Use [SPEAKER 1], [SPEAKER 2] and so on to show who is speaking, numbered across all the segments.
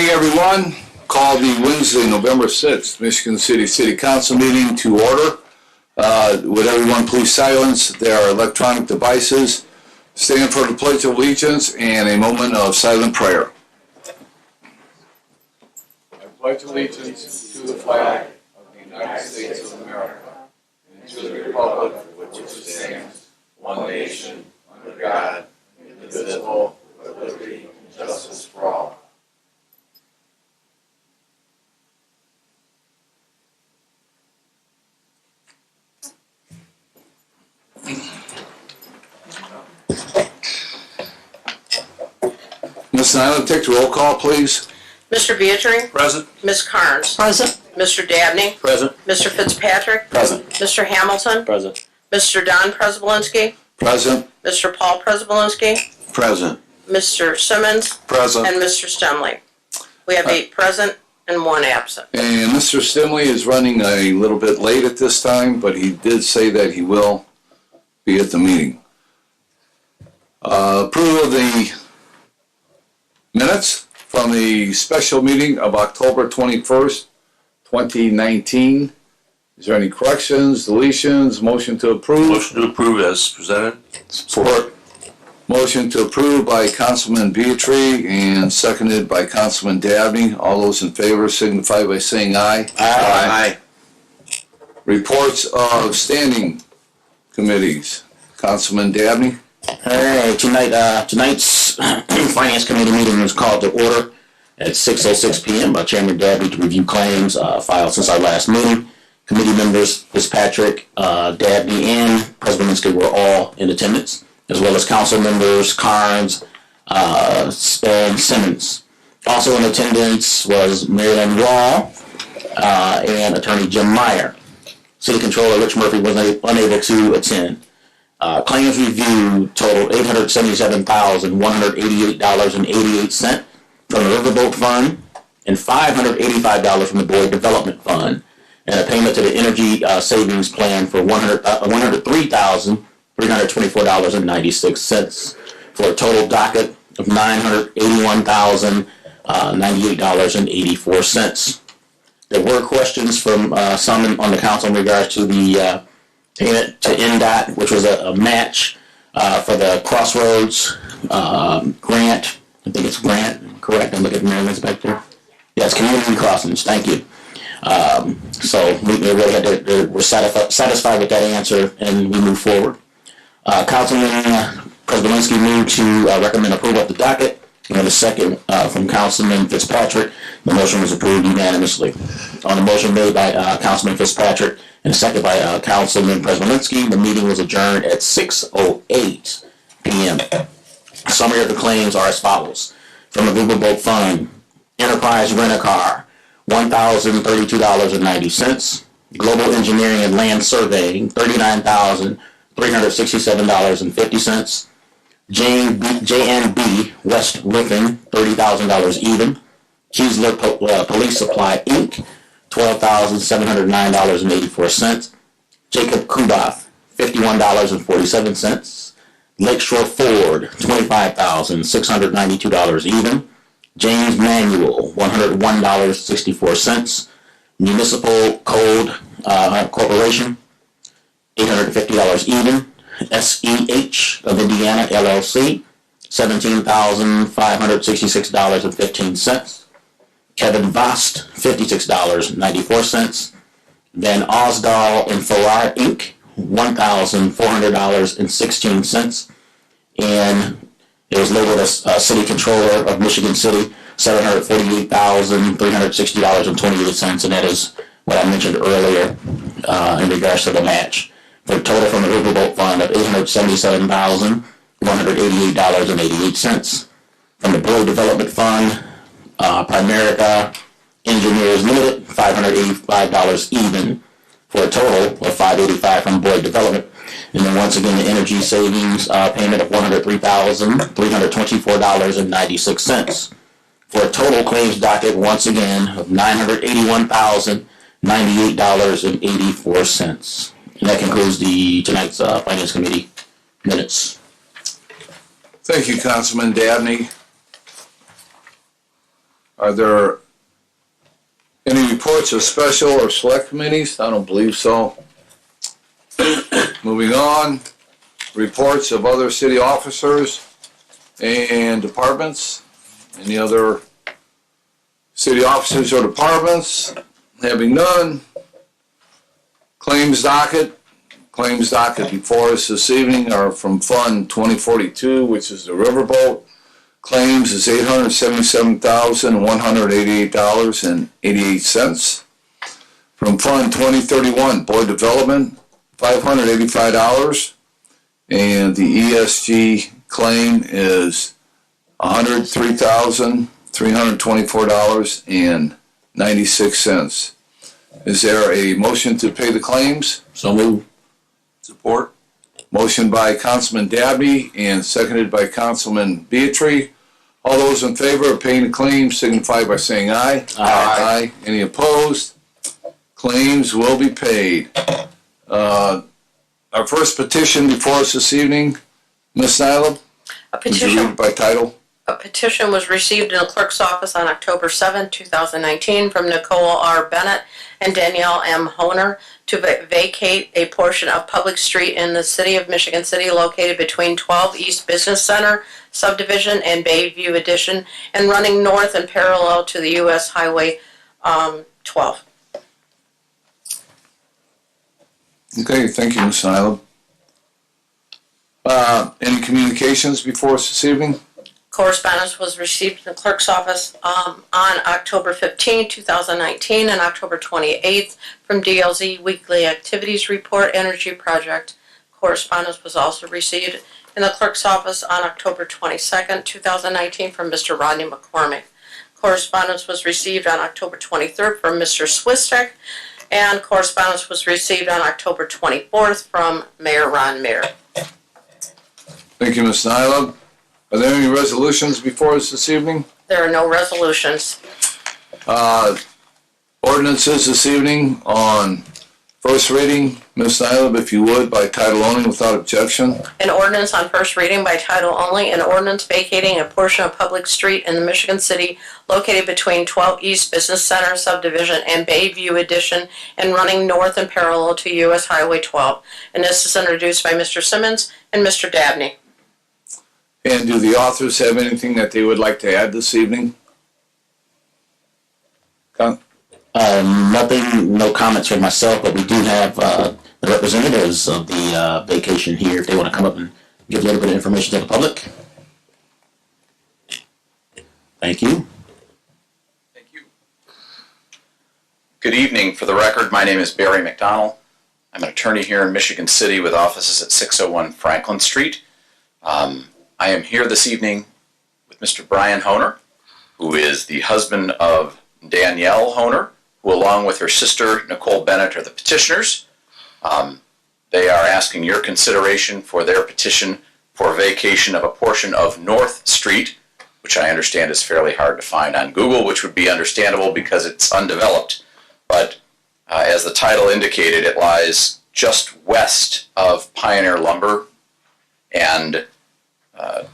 [SPEAKER 1] morning, everyone. Call the Wednesday, November 6th, Michigan City Council meeting to order. Would everyone please silence their electronic devices, stand for the Pledge of Allegiance, and a moment of silent prayer. I pledge allegiance to the flag of the United States of America and to the republic for which it stands, one nation, under God, indivisible, with liberty and justice for all. Ms. Nyland, take the roll call, please.
[SPEAKER 2] Mr. Beatrice?
[SPEAKER 3] Present.
[SPEAKER 2] Ms. Carnes?
[SPEAKER 4] Present.
[SPEAKER 2] Mr. Dabney?
[SPEAKER 3] Present.
[SPEAKER 2] Mr. Fitzpatrick?
[SPEAKER 3] Present.
[SPEAKER 2] Mr. Hamilton?
[SPEAKER 3] Present.
[SPEAKER 2] Mr. Don Prespolinski?
[SPEAKER 1] Present.
[SPEAKER 2] Mr. Paul Prespolinski?
[SPEAKER 1] Present.
[SPEAKER 2] Mr. Simmons?
[SPEAKER 1] Present.
[SPEAKER 2] And Mr. Stemley. We have 8 present and 1 absent.
[SPEAKER 1] And Mr. Stimley is running a little bit late at this time, but he did say that he will be at the meeting. Approval of the minutes from the special meeting of October 21st, 2019. Is there any corrections, deletions, motion to approve?
[SPEAKER 3] Motion to approve as presented.
[SPEAKER 1] Support. Motion to approve by Councilman Beatrice and seconded by Councilman Dabney. All those in favor signify by saying aye.
[SPEAKER 3] Aye.
[SPEAKER 1] Reports of standing committees. Councilman Dabney.
[SPEAKER 5] Alright, tonight's Finance Committee meeting was called to order at 6:06 p.m. by Chairman Dabney to review claims filed since our last meeting. Committee members Fitzpatrick, Dabney, and Prespolinski were all in attendance, as well as council members Carnes and Simmons. Also in attendance was Marilyn Wall and Attorney Jim Meyer. City Controller Rich Murphy was unable to attend. Claims review totaled $877,188.88 from the Riverboat Fund and $585 from the Boyd Development Fund, and a payment to the Energy Savings Plan for $103,324.96 for a total docket of $981,098.84. There were questions from some on the council in regards to the payment to NDOT, which was a match for the Crossroads grant. I think it's grant, correct? I'm looking at Maryland's back there. Yes, community crossings. Thank you. So we really had to, we're satisfied with that answer, and we move forward. Councilman Prespolinski moved to recommend approval of the docket. And a second from Councilman Fitzpatrick. The motion was approved unanimously. On the motion made by Councilman Fitzpatrick and a second by Councilman Prespolinski, the meeting was adjourned at 6:08 p.m. A summary of the claims are as follows. From the Riverboat Fund, Enterprise Rent-A-Car, $1,032.90. Global Engineering and Land Surveying, $39,367.50. J&B West Roofing, $30,000 even. Keesler Police Supply Inc., $12,709.84. Jacob Kubath, $51.47. Lakeshore Ford, $25,692 even. James Manuel, $101.64. Municipal Code Corporation, $850 even. SEH of Indiana LLC, $17,566.15. Kevin Vost, $56.94. Van Osdal and Farrar Inc., $1,400.16. And it was labeled as City Controller of Michigan City, $748,360.28, and that is what I mentioned earlier in regards to the match. For a total from the Riverboat Fund of $877,188.88. From the Boyd Development Fund, Primerica Engineers Limited, $585 even, for a total of $585 from Boyd Development. And then once again, the Energy Savings payment of $103,324.96. For a total claims docket, once again, of $981,098.84. And that concludes tonight's Finance Committee minutes.
[SPEAKER 1] Thank you, Councilman Dabney. Are there any reports of special or select committees? I don't believe so. Moving on, reports of other city officers and departments. Any other city officers or departments? Having none. Claims docket. Claims docket before us this evening are from Fund 2042, which is the riverboat. Claims is $877,188.88. From Fund 2031, Board Development, $585. And the ESG claim is $103,324.96. Is there a motion to pay the claims?
[SPEAKER 5] So move.
[SPEAKER 3] Support.
[SPEAKER 1] Motion by Councilman Dabney and seconded by Councilman Beatry. All those in favor of paying the claims signify by saying aye.
[SPEAKER 5] Aye.
[SPEAKER 1] Any opposed? Claims will be paid. Our first petition before us this evening, Ms. Nyla,
[SPEAKER 2] A
[SPEAKER 1] would you read
[SPEAKER 2] petition,
[SPEAKER 1] it by title?
[SPEAKER 2] a petition was received in the clerk's office on October 7, 2019 from Nicole R. Bennett and Danielle M. Honer to vacate a portion of public street in the city of Michigan City located between 12 East Business Center subdivision and Bayview Addition and running north and parallel to the U.S. Highway 12.
[SPEAKER 1] Okay, thank you, Ms. Nyla. Any communications before us this evening?
[SPEAKER 2] Correspondence was received in the clerk's office on October 15, 2019 and October 28th from DLZ Weekly Activities Report Energy Project. Correspondence was also received in the clerk's office on October 22nd, 2019 from Mr. Rodney McCormick. Correspondence was received on October 23rd from Mr. Swistek, and correspondence was received on October 24th from Mayor Ron Mayer.
[SPEAKER 1] Thank you, Ms. Nyla. Are there any resolutions before us this evening?
[SPEAKER 2] There are no resolutions.
[SPEAKER 1] Ordinances this evening on first reading. Ms. Nyla, if you would, by title only without objection.
[SPEAKER 2] An ordinance on first reading by title only, an ordinance vacating a portion of public street in the Michigan City located between 12 East Business Center subdivision and Bayview Addition and running north and parallel to U.S. Highway 12. And this is introduced by Mr. Simmons and Mr. Dabney.
[SPEAKER 1] And do the authors have anything that they would like to add this evening?
[SPEAKER 5] Nothing, no comments from myself, but we do have the representatives of the vacation here if they want to come up and give a little bit of information to the public. Thank you.
[SPEAKER 4] Thank you. Good evening. For the record, my name is Barry McDonald. I'm an attorney here in Michigan City with offices at 601 Franklin Street. I am here this evening with Mr. Brian Honer, who is the husband of Danielle Honer, who along with her sister Nicole Bennett are the petitioners. They are asking your consideration for their petition for vacation of a portion of North Street, which I understand is fairly hard to find on Google, which would be understandable because it's undeveloped. But as the title indicated, it lies just west of Pioneer Lumber and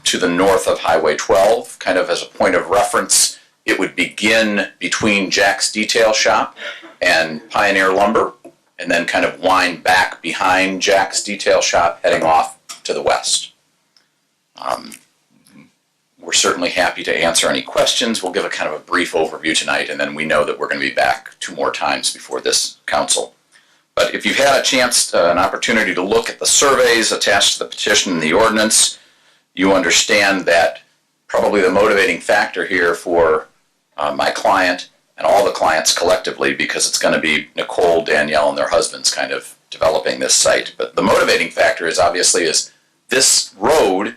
[SPEAKER 4] to the north of Highway 12. Kind of as a point of reference, it would begin between Jack's Detail Shop and Pioneer Lumber, and then kind of wind back behind Jack's Detail Shop, heading off to the west. We're certainly happy to answer any questions. We'll give a kind of a brief overview tonight, and then we know that we're going to be back 2 more times before this council. But if you've had a chance, an opportunity to look at the surveys attached to the petition and the ordinance, you understand that probably the motivating factor here for my client and all the clients collectively, because it's going to be Nicole, Danielle, and their husbands kind of developing this site. But the motivating factor is obviously is this road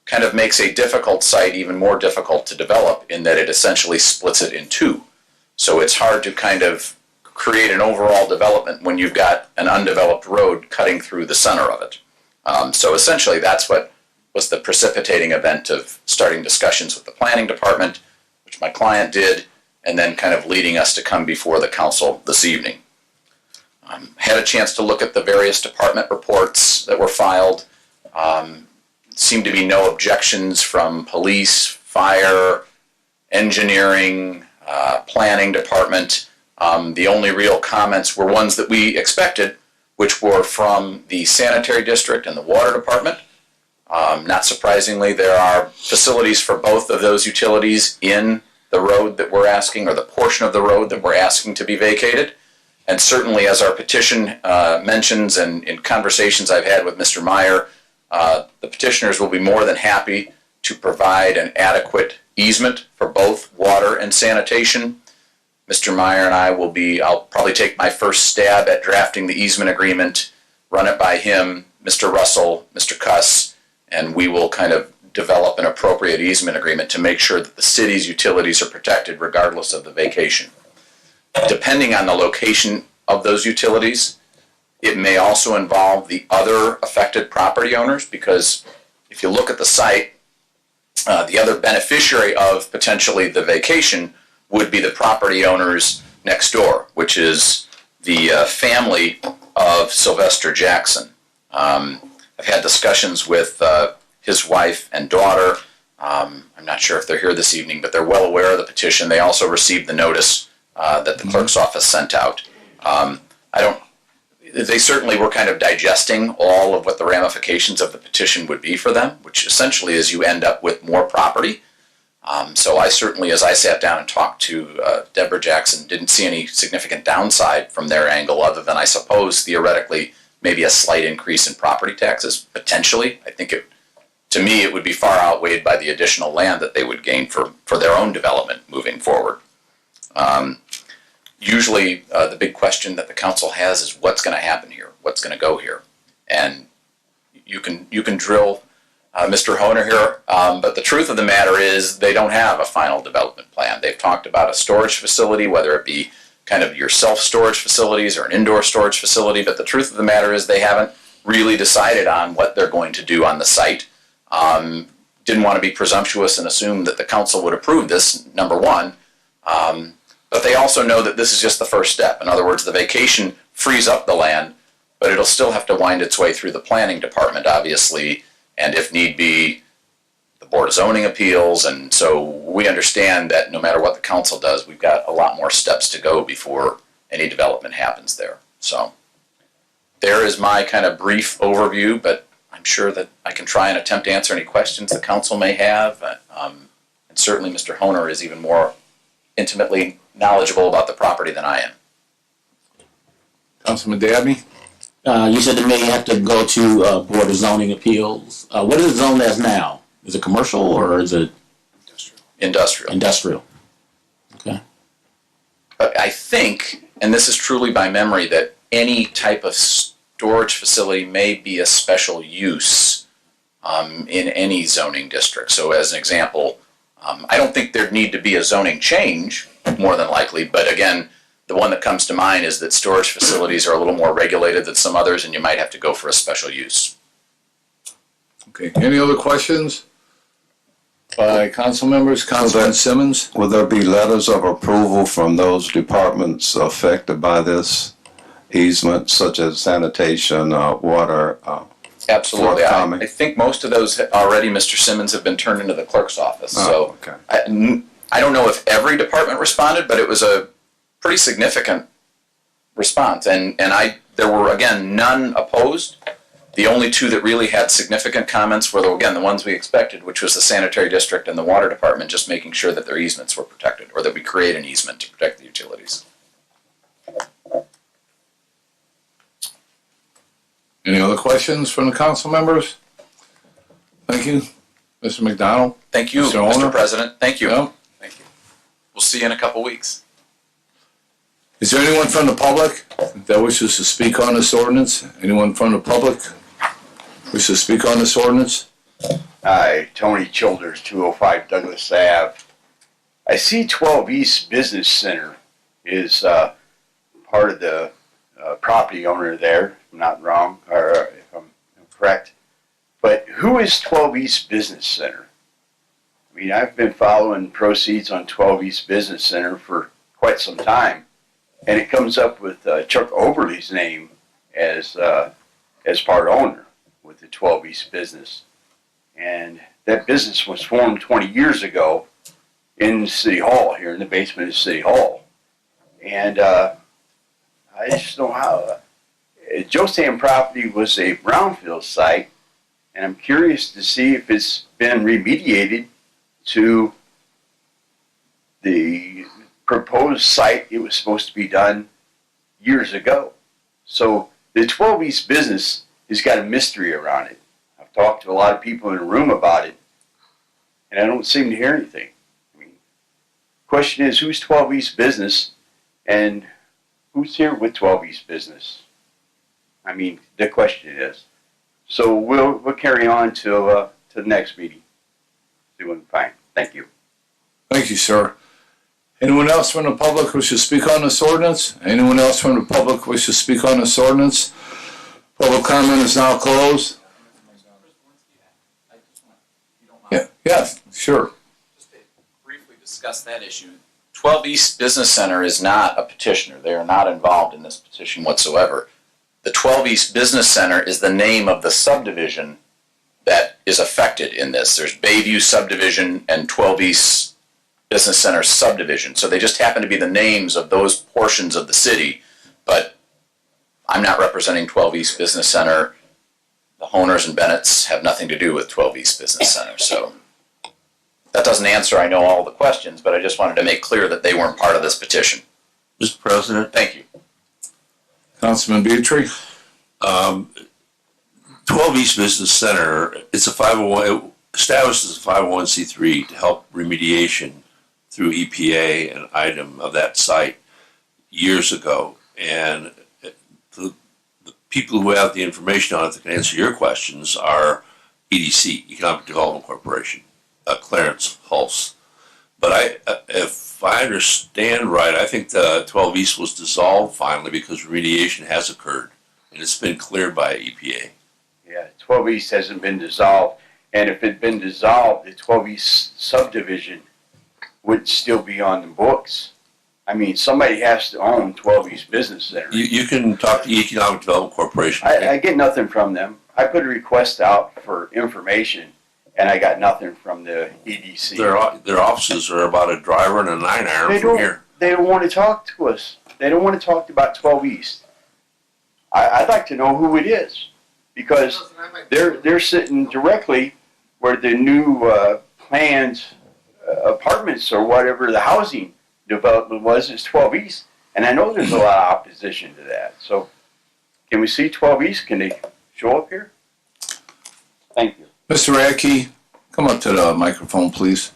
[SPEAKER 4] kind of makes a difficult site even more difficult to develop in that it essentially splits it in 2. So it's hard to kind of create an overall development when you've got an undeveloped road cutting through the center of it. So essentially that's what was the precipitating event of starting discussions with the planning department, which my client did, and then kind of leading us to come before the council this evening. Had a chance to look at the various department reports that were filed. Seemed to be no objections from police, fire, engineering, planning department. The only real comments were ones that we expected, which were from the sanitary district and the water department. Not surprisingly, there are facilities for both of those utilities in the road that we're asking, or the portion of the road that we're asking to be vacated. And certainly, as our petition mentions, and in conversations I've had with Mr. Meyer, the petitioners will be more than happy to provide an adequate easement for both water and sanitation. Mr. Meyer and I'll probably take my first stab at drafting the easement agreement, run it by him, Mr. Russell, Mr. Cuss, and we will kind of develop an appropriate easement agreement to make sure that the city's utilities are protected regardless of the vacation. Depending on the location of those utilities, it may also involve the other affected property owners, because if you look at the site, the other beneficiary of potentially the vacation would be the property owners next door, which is the family of Sylvester Jackson. I've had discussions with his wife and daughter. I'm not sure if they're here this evening, but they're well aware of the petition. They also received the notice that the clerk's office sent out. They certainly were kind of digesting all of what the ramifications of the petition would be for them, which essentially is you end up with more property. So I certainly, as I sat down and talked to Deborah Jackson, didn't see any significant downside from their angle, other than, I suppose, theoretically, maybe a slight increase in property taxes, potentially. I think to me, it would be far outweighed by the additional land that they would gain for their own development moving forward. Usually, the big question that the council has is what's going to happen here, what's going to go here, and you can drill Mr. Honer here, but the truth of the matter is they don't have a final development plan. They've talked about a storage facility, whether it be kind of your self-storage facilities or an indoor storage facility, but the truth of the matter is they haven't really decided on what they're going to do on the site. Didn't want to be presumptuous and assume that the council would approve this, number one. But they also know that this is just the first step. In other words, the vacation frees up the land, but it'll still have to wind its way through the planning department, obviously, and if need be, the Board of Zoning Appeals. And so we understand that no matter what the council does, we've got a lot more steps to go before any development happens there. So there is my kind of brief overview, but I'm sure that I can try and attempt to answer any questions the council may have. And certainly Mr. Honer is even more intimately knowledgeable about the property than I am.
[SPEAKER 1] Councilman Dabney?
[SPEAKER 5] You said it may have to go to Board of Zoning Appeals. What is it zoned as now? Is it commercial or is it
[SPEAKER 4] Industrial.
[SPEAKER 5] industrial? Okay.
[SPEAKER 4] But I think, and this is truly by memory, that any type of storage facility may be a special use in any zoning district. So as an example, I don't think there'd need to be a zoning change, more than likely, but again, the one that comes to mind is that storage facilities are a little more regulated than some others, and you might have to go for a special use.
[SPEAKER 1] Okay, any other questions by council members? Councilman Simmons?
[SPEAKER 6] Will there be letters of approval from those departments affected by this easement, such as sanitation, water?
[SPEAKER 4] Absolutely.
[SPEAKER 6] Forthcoming?
[SPEAKER 4] I think most of those already, Mr. Simmons, have been turned into the clerk's office. So
[SPEAKER 6] okay.
[SPEAKER 4] I don't know if every department responded, but it was a pretty significant response. And there were, again, none opposed. The only two that really had significant comments were, again, the ones we expected, which was the sanitary district and the water department, just making sure that their easements were protected, or that we create an easement to protect the utilities.
[SPEAKER 1] Any other questions from the council members? Thank you. Mr. McDonald?
[SPEAKER 4] Thank you,
[SPEAKER 1] Mr.
[SPEAKER 4] Mr.
[SPEAKER 1] Owner?
[SPEAKER 4] President. Thank you.
[SPEAKER 1] Yeah.
[SPEAKER 4] Thank you. We'll see you in a couple weeks.
[SPEAKER 1] Is there anyone from the public that wishes to speak on this ordinance? Anyone from the public wishes to speak on this ordinance?
[SPEAKER 7] Hi, Tony Childers, 205 Douglas Ave. I see 12 East Business Center is part of the property owner there, if I'm not wrong, or if I'm correct. But who is 12 East Business Center? I mean, I've been following proceeds on 12 East Business Center for quite some time, and it comes up with Chuck Oberle's name as part owner with the 12 East Business. And that business was formed 20 years ago, in City Hall, here in the basement of City Hall. And I just know how. Josam property was a brownfield site, and I'm curious to see if it's been remediated to the proposed site it was supposed to be done years ago. So the 12 East business has got a mystery around it. I've talked to a lot of people in the room about it, and I don't seem to hear anything. I mean, question is, who's 12 East business, and who's here with 12 East business? I mean, the question is. So we'll carry on to the next meeting. See what we can find. Thank you.
[SPEAKER 8] Thank you, sir. Anyone else from the public wish to speak on this ordinance? Anyone else from the public wish to speak on this ordinance? Public comment is now closed. Yeah, sure.
[SPEAKER 4] Just to briefly discuss that issue. 12 East Business Center is not a petitioner. They are not involved in this petition whatsoever. The 12 East Business Center is the name of the subdivision that is affected in this. There's Bayview subdivision and 12 East Business Center subdivision. So they just happen to be the names of those portions of the city, but I'm not representing 12 East Business Center. The Honers and Bennett's have nothing to do with 12 East Business Center. So that doesn't answer, I know, all the questions, but I just wanted to make clear that they weren't part of this petition.
[SPEAKER 3] Mr. President,
[SPEAKER 4] Thank you.
[SPEAKER 8] Councilman Beatry?
[SPEAKER 3] 12 East Business Center, it's a 501, established as a 501c3 to help remediation through EPA and item of that site years ago. And the people who have the information on it that can answer your questions are EDC, Economic Development Corporation, Clarence Hulse. But if I understand right, I think the 12 East was dissolved finally because remediation has occurred and it's been cleared by EPA.
[SPEAKER 7] Yeah, 12 East hasn't been dissolved. And if it had been dissolved, the 12 East subdivision would still be on the books. I mean, somebody has to own 12 East Business Center.
[SPEAKER 3] You can talk to Economic Development Corporation.
[SPEAKER 7] I get nothing from them. I put a request out for information, and I got nothing from the EDC.
[SPEAKER 3] Their offices are about a driver and a 9-iron from here.
[SPEAKER 7] They don't want to talk to us. They don't want to talk about 12 East. I'd like to know who it is, because they're sitting directly where the new planned apartments or whatever the housing development was is 12 East. And I know there's a lot of opposition to that. So can we see 12 East? Can they show up here? Thank you.
[SPEAKER 8] Mr. Radke, come up to the microphone, please.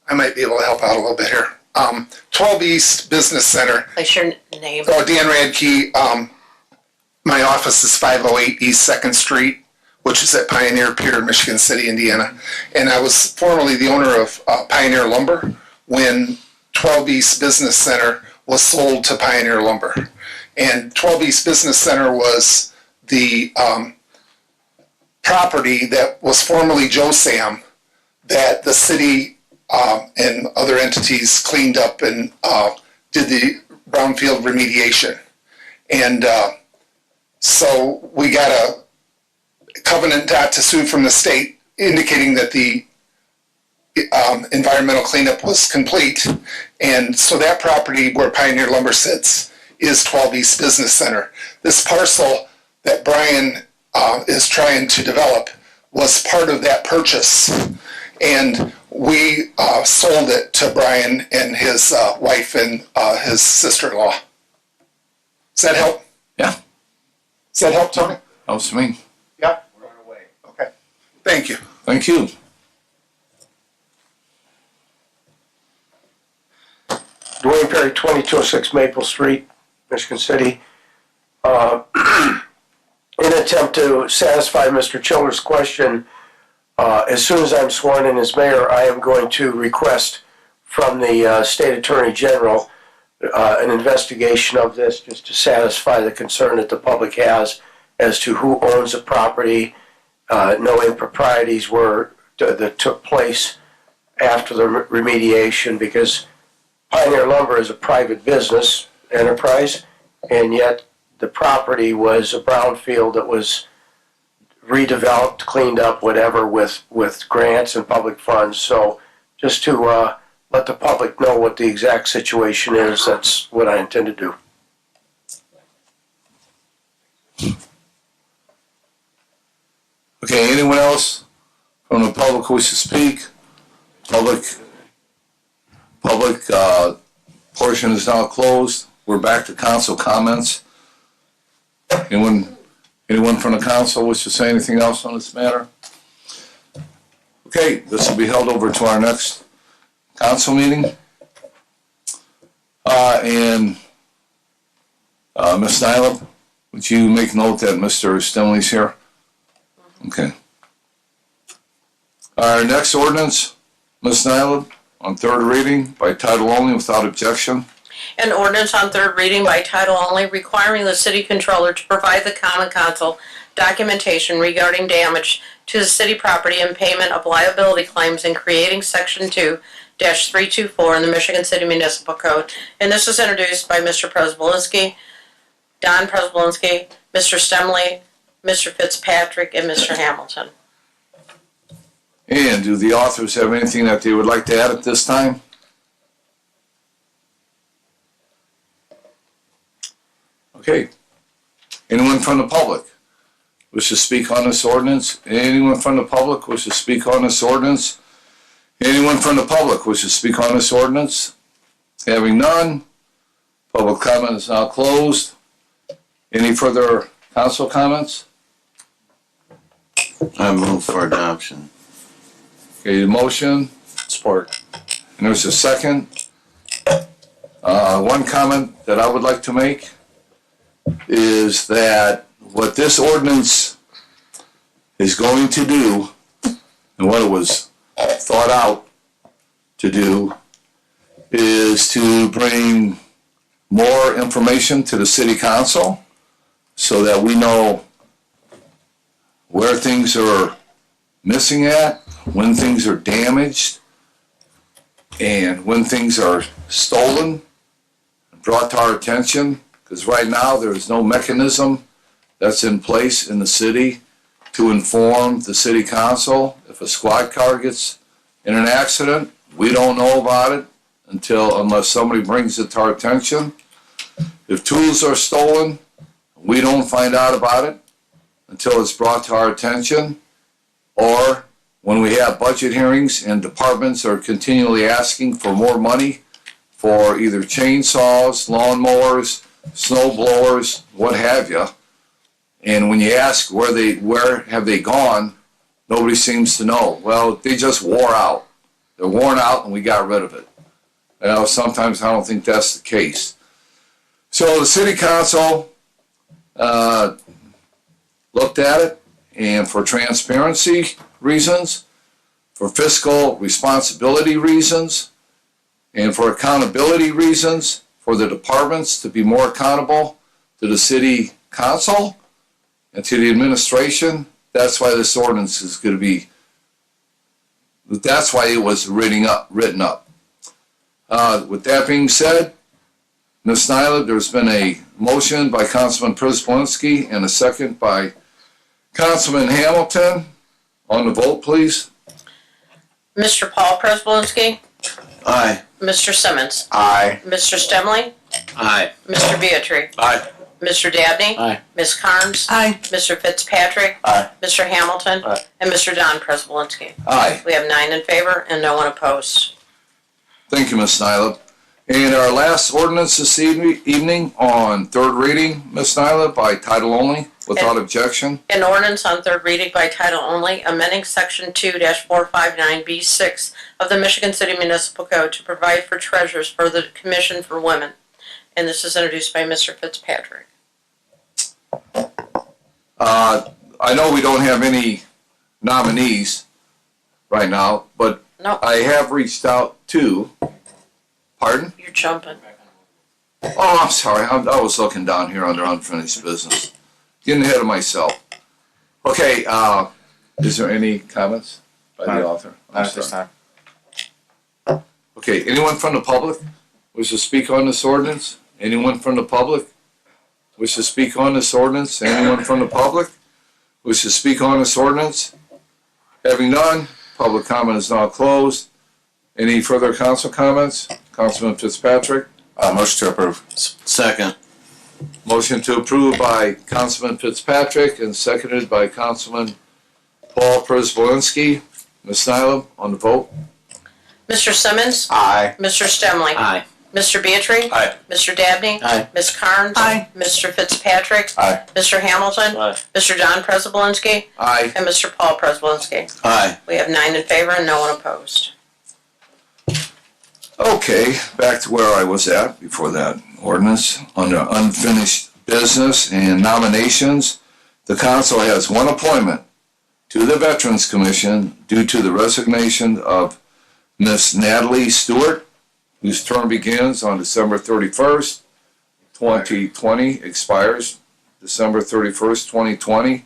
[SPEAKER 9] I might be able to help out a little bit here. 12 East Business Center.
[SPEAKER 2] Place your name.
[SPEAKER 9] So Dan Radke, my office is 508 East 2nd Street, which is at Pioneer Pier, Michigan City, Indiana. And I was formerly the owner of Pioneer Lumber when 12 East Business Center was sold to Pioneer Lumber. And 12 East Business Center was the property that was formerly Josam that the city and other entities cleaned up and did the brownfield remediation. And so we got a covenant not to sue from the state indicating that the environmental cleanup was complete. And so that property where Pioneer Lumber sits is 12 East Business Center. This parcel that Brian is trying to develop was part of that purchase. And we sold it to Brian and his wife and his sister-in-law. Does that help?
[SPEAKER 8] Yeah.
[SPEAKER 9] Does that help, Tony?
[SPEAKER 8] Helps me.
[SPEAKER 9] Yeah? We're on our way. Okay. Thank you.
[SPEAKER 8] Thank you.
[SPEAKER 10] Dwayne Perry, 2206 Maple Street, Michigan City. In an attempt to satisfy Mr. Chiller's question, as soon as I'm sworn in as mayor, I am going to request from the State Attorney General an investigation of this, just to satisfy the concern that the public has as to who owns the property, no improprieties that took place after the remediation, because Pioneer Lumber is a private business enterprise, and yet the property was a brownfield that was redeveloped, cleaned up, whatever, with grants and public funds. So just to let the public know what the exact situation is, that's what I intend to do.
[SPEAKER 8] Okay, anyone else from the public who wishes to speak? Public portion is now closed. We're back to council comments. Anyone from the council wish to say anything else on this matter? Okay, this will be held over to our next council meeting. Ms. Nyla, would you make note that Mr. Stimley's here? Okay. Our next ordinance, Ms. Nyla, on third reading by title only without objection.
[SPEAKER 2] An ordinance on third reading by title only requiring the city controller to provide the common council documentation regarding damage to the city property and payment of liability claims and creating section 2-324 in the Michigan City Municipal Code. And this is introduced by Mr. Prespolinski, Don Prespolinski, Mr. Stemley, Mr. Fitzpatrick, and Mr. Hamilton.
[SPEAKER 8] And do the authors have anything that they would like to add at this time? Okay. Anyone from the public wish to speak on this ordinance? Anyone from the public wish to speak on this ordinance? Anyone from the public wish to speak on this ordinance? Having none, public comment is now closed. Any further council comments?
[SPEAKER 6] I move for adoption.
[SPEAKER 8] Okay, the motion,
[SPEAKER 10] Support.
[SPEAKER 8] and there's a second. One comment that I would like to make is that what this ordinance is going to do, and what it was thought out to do, is to bring more information to the city council so that we know where things are missing at, when things are damaged, and when things are stolen, brought to our attention, because right now there is no mechanism that's in place in the city to inform the city council if a squad car gets in an accident. We don't know about it unless somebody brings it to our attention. If tools are stolen, we don't find out about it until it's brought to our attention, or when we have budget hearings and departments are continually asking for more money for either chainsaws, lawnmowers, snow blowers, what have you. And when you ask where have they gone, nobody seems to know. Well, they just wore out. They're worn out and we got rid of it. Sometimes I don't think that's the case. So the city council looked at it, and for transparency reasons, for fiscal responsibility reasons, and for accountability reasons, for the departments to be more accountable to the city council and to the administration, that's why this ordinance is going to be, that's why it was written up. With that being said, Ms. Nyla, there's been a motion by Councilman Prespolinski and a second by Councilman Hamilton. On the vote, please.
[SPEAKER 2] Mr. Paul Prespolinski,
[SPEAKER 6] Aye.
[SPEAKER 2] Mr. Simmons,
[SPEAKER 7] Aye.
[SPEAKER 2] Mr. Stemley,
[SPEAKER 6] Aye.
[SPEAKER 2] Mr. Beatrice,
[SPEAKER 6] Aye.
[SPEAKER 2] Mr. Dabney,
[SPEAKER 5] Aye.
[SPEAKER 2] Ms. Carnes,
[SPEAKER 11] Aye.
[SPEAKER 2] Mr. Fitzpatrick,
[SPEAKER 7] Aye.
[SPEAKER 2] Mr. Hamilton,
[SPEAKER 10] Aye.
[SPEAKER 2] and Mr. Don Prespolinski.
[SPEAKER 8] Aye.
[SPEAKER 2] We have 9 in favor and no one opposed.
[SPEAKER 8] Thank you, Ms. Nyla. And our last ordinance this evening on third reading, Ms. Nyla, by title only, without objection.
[SPEAKER 2] An ordinance on third reading by title only, amending section 2-459B6 of the Michigan City Municipal Code to provide for treasurers for the Commission for Women. And this is introduced by Mr. Fitzpatrick.
[SPEAKER 8] I know we don't have any nominees right now, but
[SPEAKER 2] No,
[SPEAKER 8] I have reached out to, pardon?
[SPEAKER 2] you're jumping.
[SPEAKER 8] Oh, I'm sorry. I was looking down here under unfinished business. Getting ahead of myself. Okay, is there any comments by the author?
[SPEAKER 1] Not at this time.
[SPEAKER 8] Okay, anyone from the public wish to speak on this ordinance? Anyone from the public wish to speak on this ordinance? Anyone from the public wish to speak on this ordinance? Having none, public comment is now closed. Any further council comments? Councilman Fitzpatrick?
[SPEAKER 3] Motion to approve. Second.
[SPEAKER 8] Motion to approve by Councilman Fitzpatrick and seconded by Councilman Paul Przwolinski. Ms. Nylam, on the vote?
[SPEAKER 2] Mr. Simmons?
[SPEAKER 6] Aye.
[SPEAKER 2] Mr. Stemling?
[SPEAKER 5] Aye.
[SPEAKER 2] Mr. Beatry?
[SPEAKER 3] Aye.
[SPEAKER 2] Mr. Dabney?
[SPEAKER 5] Aye.
[SPEAKER 2] Ms. Carnes?
[SPEAKER 10] Aye.
[SPEAKER 2] Mr. Fitzpatrick?
[SPEAKER 3] Aye.
[SPEAKER 2] Mr. Hamilton?
[SPEAKER 3] Aye.
[SPEAKER 2] Mr. John Przwolinski?
[SPEAKER 8] Aye.
[SPEAKER 2] And Mr. Paul Przwolinski.
[SPEAKER 3] Aye.
[SPEAKER 2] We have 9 in favor and no one opposed.
[SPEAKER 8] Okay, back to where I was at before that ordinance. Under unfinished business and nominations, the council has one appointment to the Veterans Commission due to the resignation of Miss Natalie Stewart, whose term begins on December 31st, 2020, expires December 31st, 2020.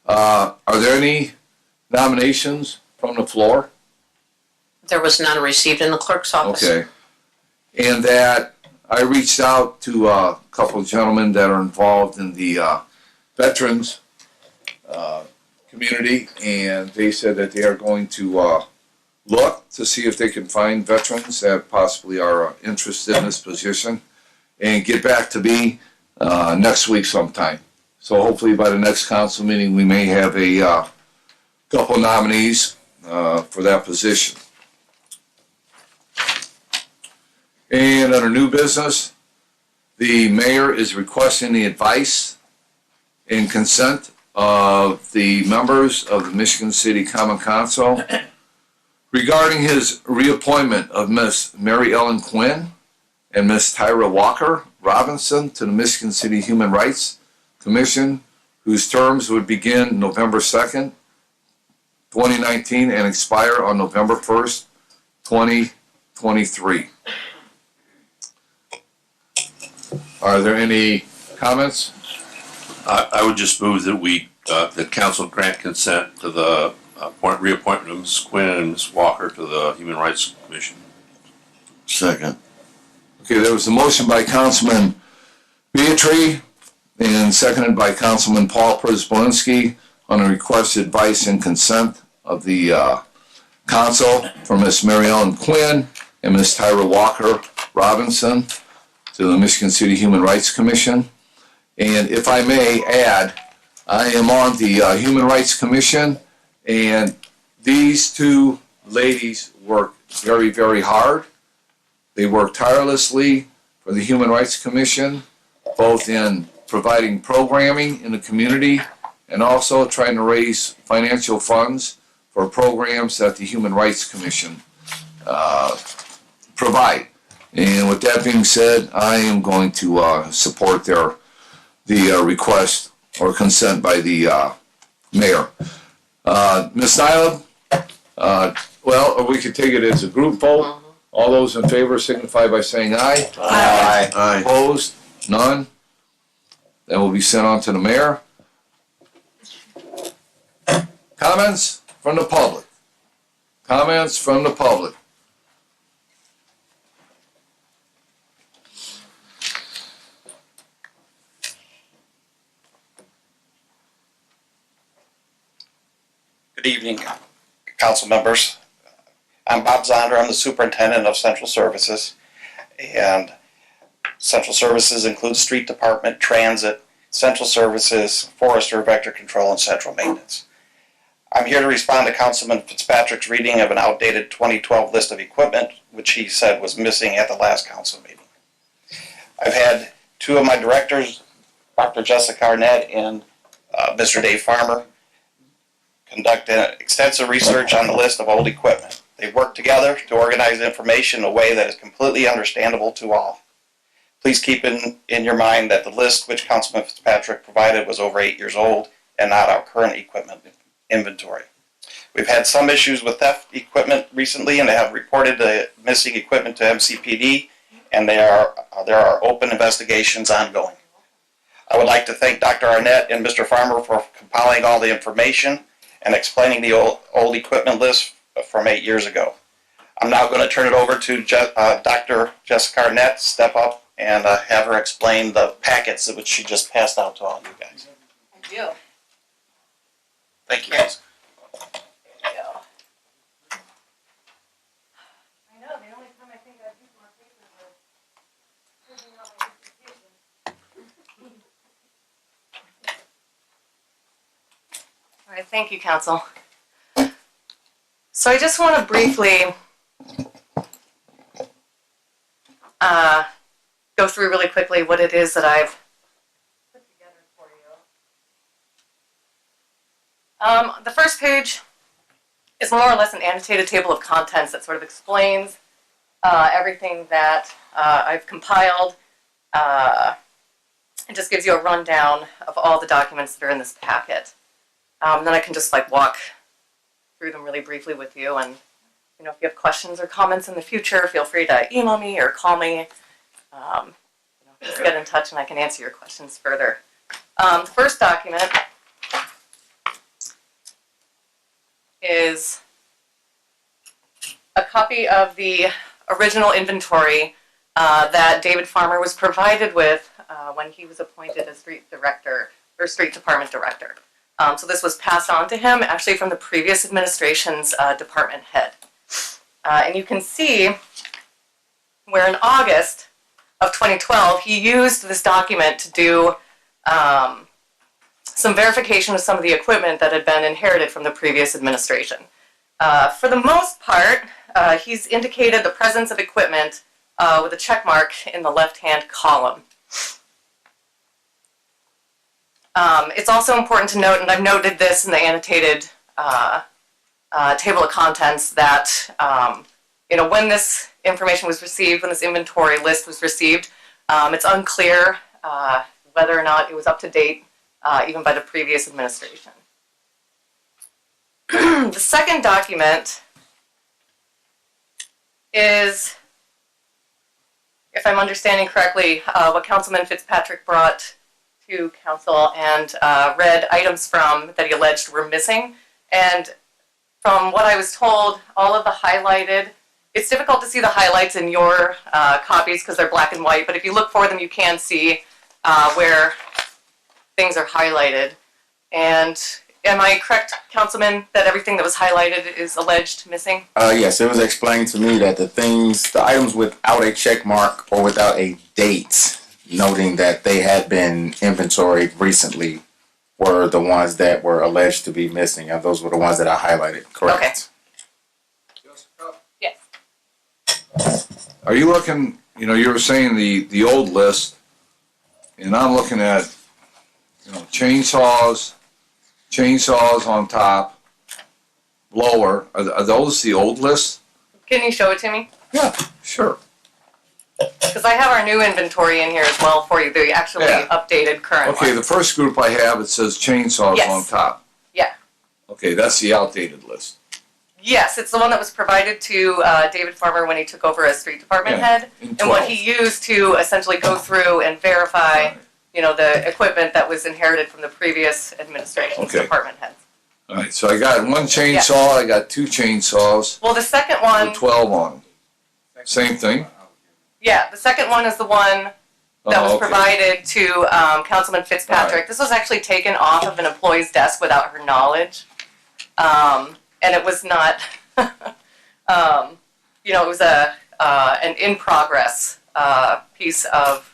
[SPEAKER 8] Are there any nominations from the floor?
[SPEAKER 2] There was none received in the clerk's office.
[SPEAKER 8] Okay. And that I reached out to a couple of gentlemen that are involved in the veterans community, and they said that they are going to look to see if they can find veterans that possibly are interested in this position and get back to me next week sometime. So hopefully by the next council meeting, we may have a couple nominees for that position. And under new business, the mayor is requesting the advice and consent of the members of the Michigan City Common Council regarding his reappointment of Miss Mary Ellen Quinn and Miss Tyra Walker Robinson to the Michigan City Human Rights Commission, whose terms would begin November 2nd, 2019 and expire on November 1st, 2023. Are there any comments?
[SPEAKER 3] I would just move that that council grant consent to the reappointment of Ms. Quinn and Ms. Walker to the Human Rights Commission. Second.
[SPEAKER 8] Okay, there was a motion by Councilman Beatry and seconded by Councilman Paul Przwolinski on the requested advice and consent of the council for Ms. Mary Ellen Quinn and Ms. Tyra Walker Robinson to the Michigan City Human Rights Commission. And if I may add, I am on the Human Rights Commission, and these two ladies work very, very hard. They work tirelessly for the Human Rights Commission, both in providing programming in the community and also trying to raise financial funds for programs that the Human Rights Commission provide. And with that being said, I am going to support the request or consent by the mayor. Ms. Nylam, well, or we could take it as a group vote. All those in favor signify by saying aye.
[SPEAKER 3] Aye. Aye.
[SPEAKER 8] Opposed? None? That will be sent on to the mayor. Comments from the public? Comments from the public?
[SPEAKER 11] Good evening, council members. I'm Bob Zonder. I'm the superintendent of Central Services. And Central Services includes street department, transit, Central Services, forester, vector control, and central maintenance. I'm here to respond to Councilman Fitzpatrick's reading of an outdated 2012 list of equipment, which he said was missing at the last council meeting. I've had two of my directors, Dr. Jessica Arnett and Mr. Dave Farmer, conduct extensive research on the list of old equipment. They work together to organize information in a way that is completely understandable to all. Please keep in your mind that the list which Councilman Fitzpatrick provided was over 8 years old and not our current equipment inventory. We've had some issues with theft equipment recently and have reported the missing equipment to MCPD, and there are open investigations ongoing. I would like to thank Dr. Arnett and Mr. Farmer for compiling all the information and explaining the old equipment list from 8 years ago. I'm now going to turn it over to Dr. Jessica Arnett to step up and have her explain the packets which she just passed out to all you guys.
[SPEAKER 2] Thank you.
[SPEAKER 11] Thank you.
[SPEAKER 2] I know, the only time I think I've used more paper was printing out my dissertation. All right, thank you, Council. So I just want to briefly go through really quickly what it is that I've put together for you. The first page is more or less an annotated table of contents that sort of explains everything that I've compiled. It just gives you a rundown of all the documents that are in this packet. Then I can just like walk through them really briefly with you, and if you have questions or comments in the future, feel free to email me or call me. Just get in touch and I can answer your questions further. The first document is a copy of the original inventory that David Farmer was provided with when he was appointed as street director or street department director. So this was passed on to him actually from the previous administration's department head. And you can see where in August of 2012 he used this document to do some verification of some of the equipment that had been inherited from the previous administration. For the most part, he's indicated the presence of equipment with a check mark in the left-hand column. It's also important to note, and I've noted this in the annotated table of contents, that when this information was received, when this inventory list was received, it's unclear whether or not it was up to date, even by the previous administration. The second document is, if I'm understanding correctly, what Councilman Fitzpatrick brought to council and read items from that he alleged were missing. And from what I was told, all of the highlighted, it's difficult to see the highlights in your copies because they're black and white, but if you look for them, you can see where things are highlighted. And am I correct, Councilman, that everything that was highlighted is alleged missing?
[SPEAKER 5] Yes, it was explained to me that the items without a check mark or without a date noting that they had been inventoried recently were the ones that were alleged to be missing, and those were the ones that I highlighted, correct?
[SPEAKER 2] Okay. Yes.
[SPEAKER 8] Are you looking, you were saying the old list, and I'm looking at, chainsaws on top, blower. Are those the old list?
[SPEAKER 2] Can you show it to me?
[SPEAKER 8] Yeah, sure.
[SPEAKER 2] Because I have our new inventory in here as well for you, the actually updated current
[SPEAKER 8] Okay,
[SPEAKER 2] one.
[SPEAKER 8] the first group I have, it says chainsaws
[SPEAKER 2] Yes.
[SPEAKER 8] on top.
[SPEAKER 2] Yeah.
[SPEAKER 8] Okay, that's the outdated list.
[SPEAKER 2] Yes, it's the one that was provided to David Farmer when he took over as street department
[SPEAKER 8] Yeah,
[SPEAKER 2] head,
[SPEAKER 8] in
[SPEAKER 2] and what
[SPEAKER 8] 12.
[SPEAKER 2] he used to essentially go through and verify, the equipment that was inherited from the previous administration's
[SPEAKER 8] Okay.
[SPEAKER 2] department heads.
[SPEAKER 8] All right, so I got one chainsaw, I got two chainsaws,
[SPEAKER 2] Well, the second one,
[SPEAKER 8] with 12 on them. Same thing?
[SPEAKER 2] yeah, the second one is the one that was
[SPEAKER 8] okay.
[SPEAKER 2] provided to Councilman Fitzpatrick.
[SPEAKER 8] Right.
[SPEAKER 2] This was actually taken off of an employee's desk without her knowledge. And it was not, it was an in-progress piece of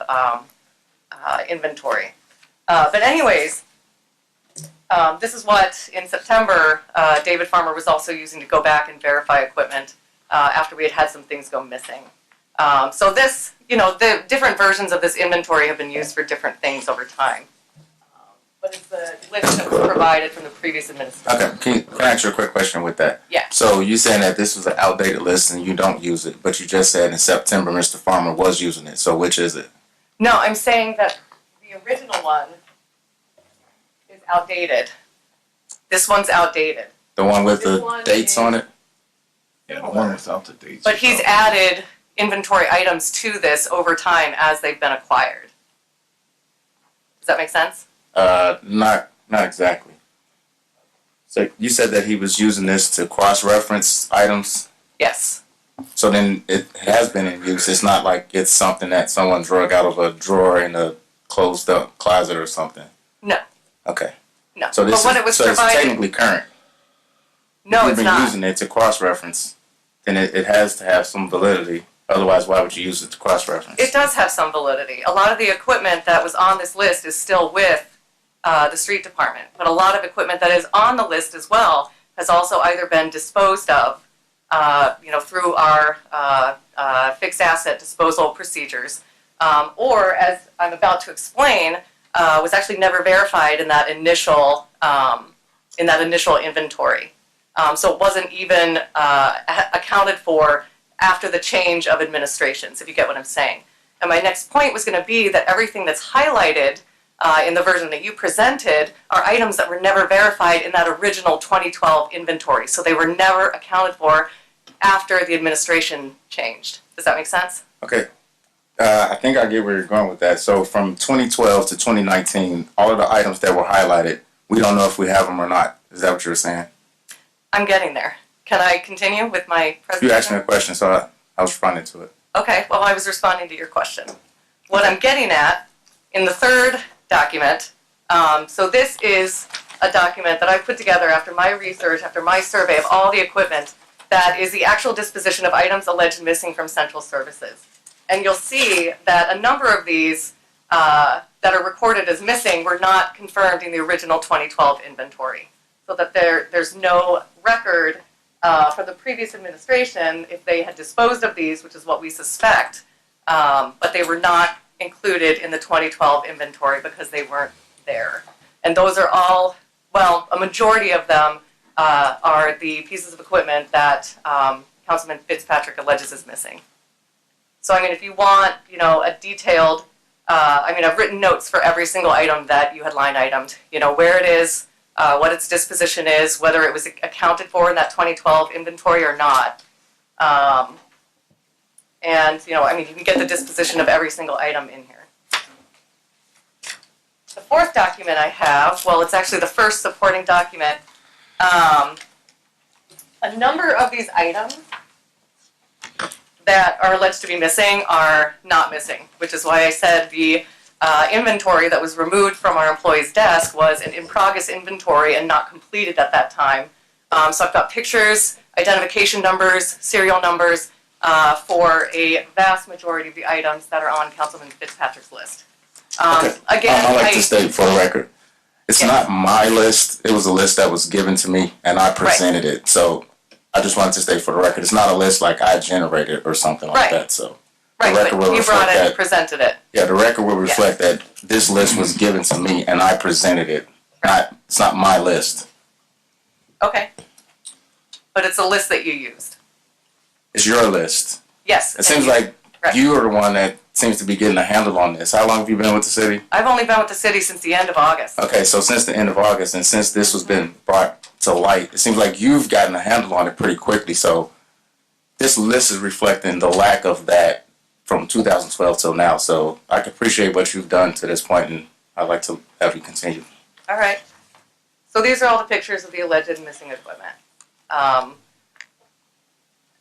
[SPEAKER 2] inventory. But anyways, this is what, in September, David Farmer was also using to go back and verify equipment after we had some things go missing. So this, the different versions of this inventory have been used for different things over time. But it's the list that was provided from the previous administration.
[SPEAKER 5] Okay, can I ask you a quick question with that?
[SPEAKER 2] Yeah.
[SPEAKER 5] So you saying that this was an outdated list and you don't use it, but you just said in September Mr. Farmer was using it, so which is it?
[SPEAKER 2] No, I'm saying that the original one is outdated. This one's outdated.
[SPEAKER 5] The one with
[SPEAKER 2] This
[SPEAKER 5] the
[SPEAKER 2] one
[SPEAKER 5] dates
[SPEAKER 2] is-
[SPEAKER 5] on it?
[SPEAKER 8] Yeah, the one without the dates.
[SPEAKER 2] But he's added inventory items to this over time as they've been acquired. Does that make sense?
[SPEAKER 5] Not exactly. So you said that he was using this to cross-reference items?
[SPEAKER 2] Yes.
[SPEAKER 5] So then it has been in use. It's not like it's something that someone drug out of a drawer in a closed-up closet or something?
[SPEAKER 2] No.
[SPEAKER 5] Okay.
[SPEAKER 2] No.
[SPEAKER 12] So this
[SPEAKER 2] But when
[SPEAKER 12] is,
[SPEAKER 2] it was
[SPEAKER 12] so it's
[SPEAKER 2] provided,
[SPEAKER 12] technically current.
[SPEAKER 2] no,
[SPEAKER 12] If you've
[SPEAKER 2] it's
[SPEAKER 12] been
[SPEAKER 2] not.
[SPEAKER 12] using it to cross-reference, then it has to have some validity. Otherwise, why would you use it to cross-reference?
[SPEAKER 2] It does have some validity. A lot of the equipment that was on this list is still with the street department, but a lot of equipment that is on the list as well has also either been disposed of, through our fixed asset disposal procedures, or, as I'm about to explain, was actually never verified in that initial inventory. So it wasn't even accounted for after the change of administrations, if you get what I'm saying. And my next point was going to be that everything that's highlighted in the version that you presented are items that were never verified in that original 2012 inventory. So they were never accounted for after the administration changed. Does that make sense?
[SPEAKER 12] Okay. I think I get where you're going with that. So from 2012 to 2019, all of the items that were highlighted, we don't know if we have them or not. Is that what you're saying?
[SPEAKER 2] I'm getting there. Can I continue with my presentation?
[SPEAKER 12] You asked me a question, so I was responding to it.
[SPEAKER 2] Okay, well, I was responding to your question. What I'm getting at in the third document, so this is a document that I put together after my research, after my survey of all the equipment, that is the actual disposition of items alleged missing from central services. And you'll see that a number of these that are recorded as missing were not confirmed in the original 2012 inventory. So that there's no record for the previous administration if they had disposed of these, which is what we suspect, but they were not included in the 2012 inventory because they weren't there. And those are all, well, a majority of them are the pieces of equipment that Councilman Fitzpatrick alleges is missing. So, I mean, if you want, a detailed, I've written notes for every single item that you had line itemed, where it is, what its disposition is, whether it was accounted for in that 2012 inventory or not. And, you can get the disposition of every single item in here. The fourth document I have, well, it's actually the first supporting document. A number of these items that are alleged to be missing are not missing, which is why I said the inventory that was removed from our employee's desk was an in-progress inventory and not completed at that time. So I've got pictures, identification numbers, serial numbers for a vast majority of the items that are on Councilman Fitzpatrick's list.
[SPEAKER 12] Okay.
[SPEAKER 2] Again,
[SPEAKER 12] I'd like to state for the record, it's
[SPEAKER 2] Yes.
[SPEAKER 12] not my list. It was a list that was given to me, and I presented it. So I just wanted to state for the record, it's not a list like I generated or something like
[SPEAKER 2] Right.
[SPEAKER 12] that. So
[SPEAKER 2] right,
[SPEAKER 12] the record
[SPEAKER 2] but
[SPEAKER 12] will
[SPEAKER 2] you brought
[SPEAKER 12] reflect
[SPEAKER 2] it and
[SPEAKER 12] that.
[SPEAKER 2] presented it.
[SPEAKER 12] Yeah, the record will reflect that this list was given to me, and I presented it. It's not my list.
[SPEAKER 2] Okay. But it's a list that you used.
[SPEAKER 12] It's your list.
[SPEAKER 2] Yes.
[SPEAKER 12] It seems like you are the one that seems to be getting a handle on this. How long have you been with the city?
[SPEAKER 2] I've only been with the city since the end of August.
[SPEAKER 12] Okay, so since the end of August, and since this was been brought to light, it seems like you've gotten a handle on it pretty quickly. So this list is reflecting the lack of that from 2012 till now. So I can appreciate what you've done to this point, and I'd like to have you continue.
[SPEAKER 2] All right. So these are all the pictures of the alleged missing equipment.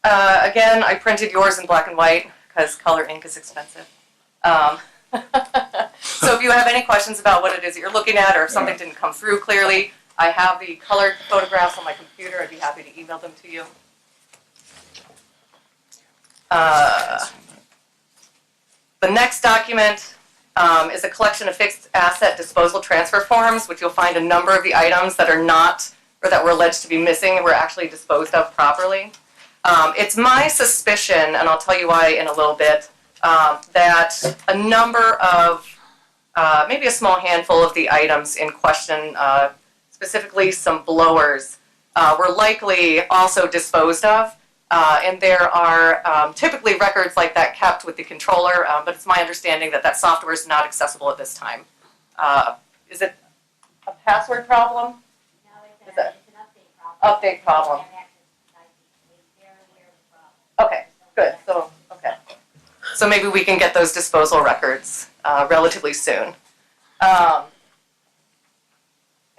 [SPEAKER 2] Again, I printed yours in black and white because color ink is expensive. So if you have any questions about what it is that you're looking at, or if something didn't come through clearly, I have the colored photographs on my computer. I'd be happy to email them to you. The next document is a collection of fixed asset disposal transfer forms, which you'll find a number of the items that are not, or that were alleged to be missing, were actually disposed of properly. It's my suspicion, and I'll tell you why in a little bit, that a number of, maybe a small handful of the items in question, specifically some blowers, were likely also disposed of. And there are typically records like that kept with the controller, but it's my understanding that that software is not accessible at this time. Is it a password problem?
[SPEAKER 13] No, it's an update problem.
[SPEAKER 2] Update problem. Okay, good. So maybe we can get those disposal records relatively soon. And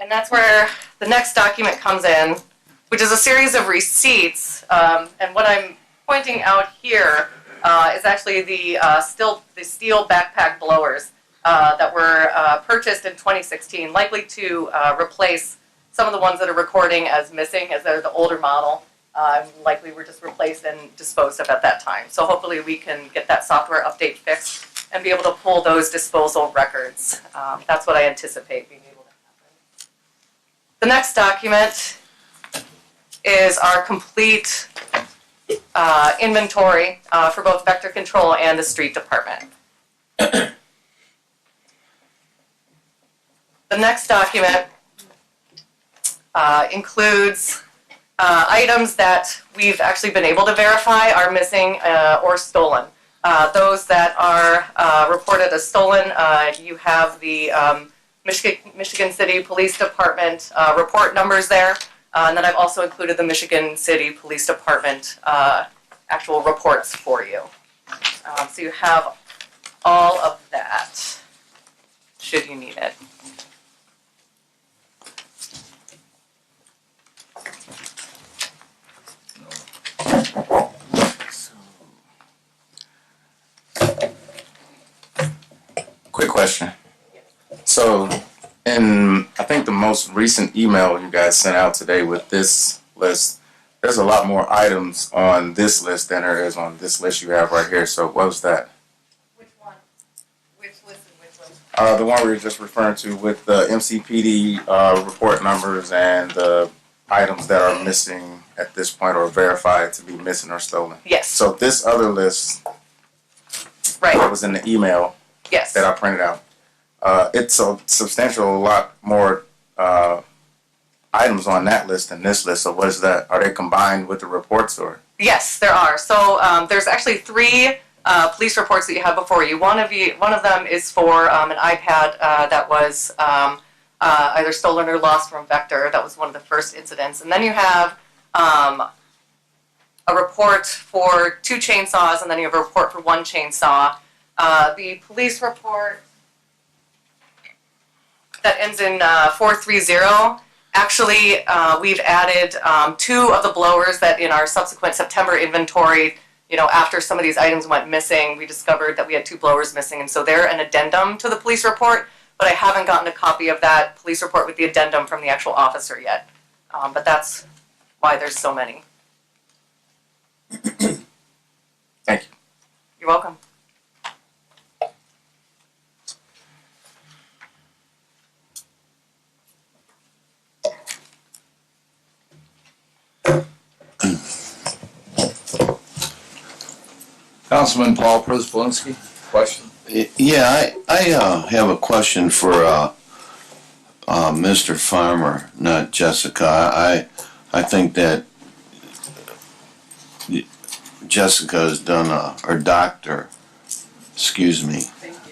[SPEAKER 2] that's where the next document comes in, which is a series of receipts. And what I'm pointing out here is actually the steel backpack blowers.
[SPEAKER 14] that were purchased in 2016, likely to replace some of the ones that are recording as missing, as they're the older model. Likely were just replaced and disposed of at that time. So hopefully we can get that software update fixed and be able to pull those disposal records. That's what I anticipate being able to happen. The next document is our complete inventory for both vector control and the street department. The next document includes items that we've actually been able to verify are missing or stolen. Those that are reported as stolen, you have the Michigan City Police Department report numbers there. And then I've also included the Michigan City Police Department actual reports for you. So you have all of that, should you need it.
[SPEAKER 12] Quick question. So, in I think the most recent email you guys sent out today with this list, there's a lot more items on this list than there is on this list you have right here. So, what was that?
[SPEAKER 14] Which one? Which list and which one?
[SPEAKER 12] The one we were just referring to with the MCPD report numbers and the items that are missing at this point or verified to be missing or stolen.
[SPEAKER 14] Yes.
[SPEAKER 12] So, this other list
[SPEAKER 14] right.
[SPEAKER 12] that was in the email
[SPEAKER 14] yes.
[SPEAKER 12] that I printed out, it's a substantial lot more items on that list than this list. So what is that? Are they combined with the reports or?
[SPEAKER 14] Yes, there are. So there's actually 3 police reports that you have before you. One of them is for an iPad that was either stolen or lost from Vector. That was one of the first incidents. And then you have a report for 2 chainsaws, and then you have a report for 1 chainsaw. The police report that ends in 430, actually we've added 2 of the blowers that in our subsequent September inventory, after some of these items went missing, we discovered that we had 2 blowers missing, and so they're an addendum to the police report, but I haven't gotten a copy of that police report with the addendum from the actual officer yet. But that's why there's so many.
[SPEAKER 12] Thank you.
[SPEAKER 14] You're welcome.
[SPEAKER 8] Councilman Paul Przybylski, question?
[SPEAKER 1] Yeah, I have a question for Mr. Farmer, not Jessica. I think that Jessica has done or Doctor, excuse me,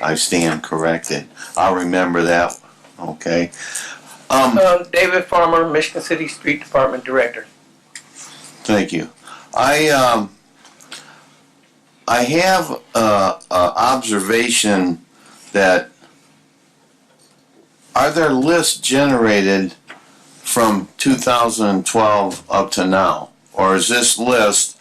[SPEAKER 1] I stand corrected. I'll remember that, okay?
[SPEAKER 10] David Farmer, Michigan City Street Department Director.
[SPEAKER 1] Thank you. I have an observation that are there lists generated from 2012 up to now? Or is this list,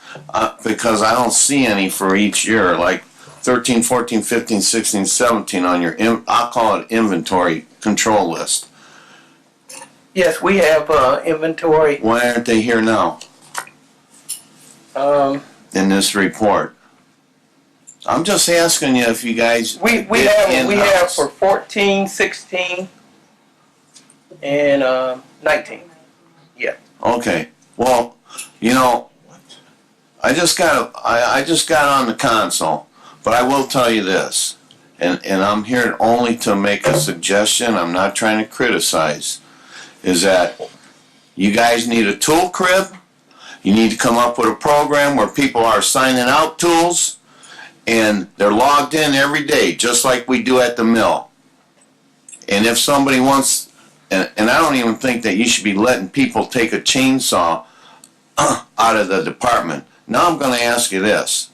[SPEAKER 1] because I don't see any for each year, like 13, 14, 15, 16, 17 on your, I'll call it inventory control list.
[SPEAKER 10] Yes, we have inventory.
[SPEAKER 1] Why aren't they here now in this report? I'm just asking you if you guys...
[SPEAKER 10] We have for 14, 16, and 19. Yeah.
[SPEAKER 1] Okay. Well, I just got on the console, but I will tell you this, and I'm here only to make a suggestion. I'm not trying to criticize. Is that you guys need a tool crib? You need to come up with a program where people are signing out tools. And they're logged in every day, just like we do at the mill. And if somebody wants, and I don't even think that you should be letting people take a chainsaw out of the department. Now I'm going to ask you this.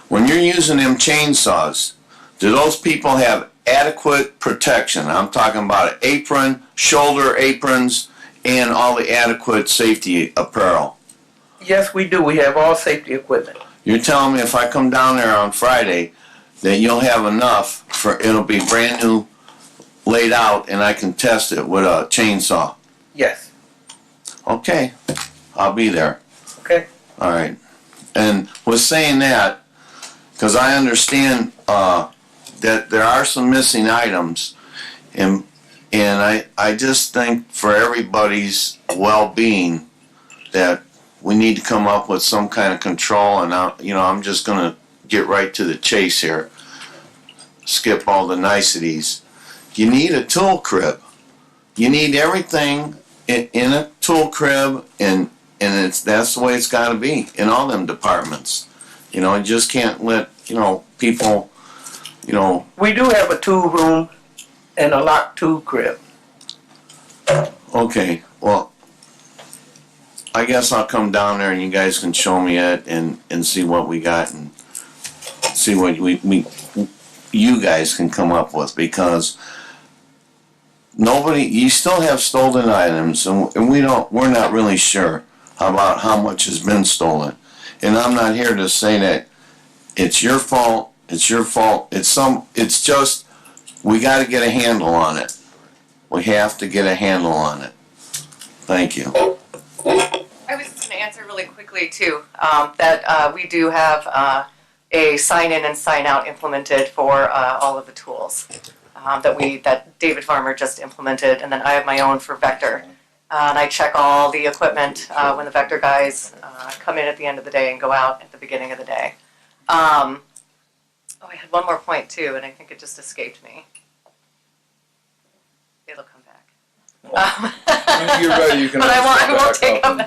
[SPEAKER 1] When you're using them chainsaws, do those people have adequate protection? I'm talking about an apron, shoulder aprons, and all the adequate safety apparel.
[SPEAKER 10] Yes, we do. We have all safety equipment.
[SPEAKER 1] You're telling me if I come down there on Friday, that you'll have enough for, it'll be brand new laid out and I can test it with a chainsaw.
[SPEAKER 10] Yes.
[SPEAKER 1] Okay, I'll be there.
[SPEAKER 10] Okay.
[SPEAKER 1] All right. And with saying that, because I understand that there are some missing items, and I just think for everybody's well-being that we need to come up with some kind of control. And I'm just going to get right to the chase here. Skip all the niceties. You need a tool crib. You need everything in a tool crib, and that's the way it's got to be in all them departments. You just can't let people.
[SPEAKER 10] We do have a tool room and a locked tool crib.
[SPEAKER 1] Okay, well, I guess I'll come down there and you guys can show me it and see what we got and see what you guys can come up with, because you still have stolen items, and we're not really sure about how much has been stolen. And I'm not here to say that it's your fault. It's your fault. It's just we got to get a handle on it. We have to get a handle on it. Thank you.
[SPEAKER 14] I was just going to answer really quickly too, that we do have a sign in and sign out implemented for all of the tools that David Farmer just implemented, and then I have my own for Vector. And I check all the equipment when the Vector guys come in at the end of the day and go out at the beginning of the day. I had one more point too, and I think it just escaped me. It'll come back.
[SPEAKER 8] When you're ready, you can.
[SPEAKER 14] But I won't take up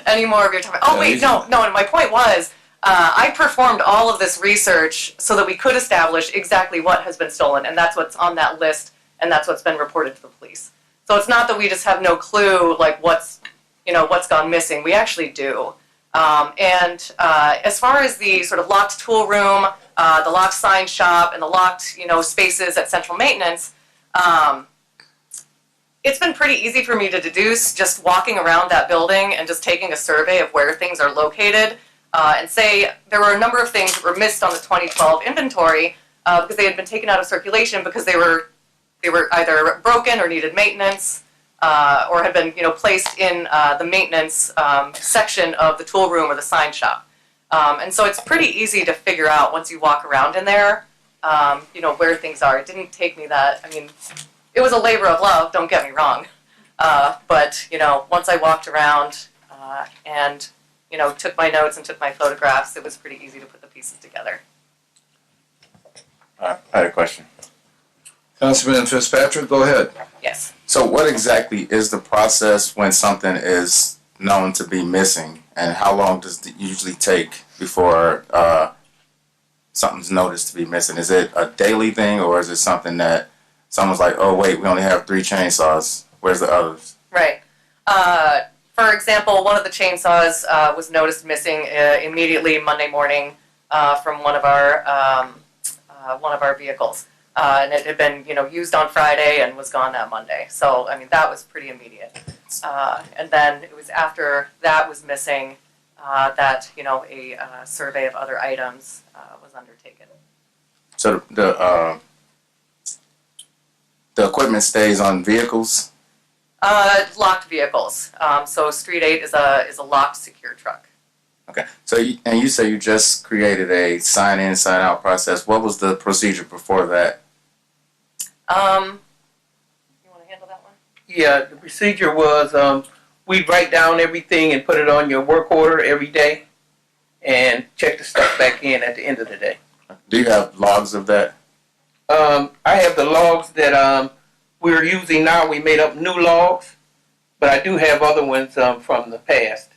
[SPEAKER 14] any more of your time. Oh wait, no. And my point was, I performed all of this research so that we could establish exactly what has been stolen, and that's what's on that list, and that's what's been reported to the police. So it's not that we just have no clue, like what's gone missing. We actually do. And as far as the sort of locked tool room, the locked sign shop, and the locked spaces at central maintenance. It's been pretty easy for me to deduce just walking around that building and just taking a survey of where things are located, and say there were a number of things that were missed on the 2012 inventory because they had been taken out of circulation because they were either broken or needed maintenance, or had been placed in the maintenance section of the tool room or the sign shop. And so it's pretty easy to figure out once you walk around in there, where things are. It didn't take me that. I mean, it was a labor of love, don't get me wrong. But once I walked around and, took my notes and took my photographs, it was pretty easy to put the pieces together.
[SPEAKER 12] I had a question.
[SPEAKER 8] Councilman Fitzpatrick, go ahead.
[SPEAKER 14] Yes.
[SPEAKER 12] So what exactly is the process when something is known to be missing, and how long does it usually take before something's noticed to be missing? Is it a daily thing, or is it something that someone's like, oh wait, we only have 3 chainsaws, where's the others?
[SPEAKER 14] Right. For example, one of the chainsaws was noticed missing immediately Monday morning from one of our vehicles, and it had been used on Friday and was gone that Monday. So I mean that was pretty immediate. And then it was after that was missing that a survey of other items was undertaken.
[SPEAKER 12] So the equipment stays on vehicles?
[SPEAKER 14] Locked vehicles. So Street 8 is a locked, secure truck.
[SPEAKER 12] Okay. So you say you just created a sign in, sign out process. What was the procedure before that?
[SPEAKER 14] You want to handle that one?
[SPEAKER 10] Yeah, the procedure was we write down everything and put it on your work order every day and check the stuff back in at the end of the day.
[SPEAKER 12] Do you have logs of that?
[SPEAKER 10] I have the logs that we're using now. We made up new logs, but I do have other ones from the past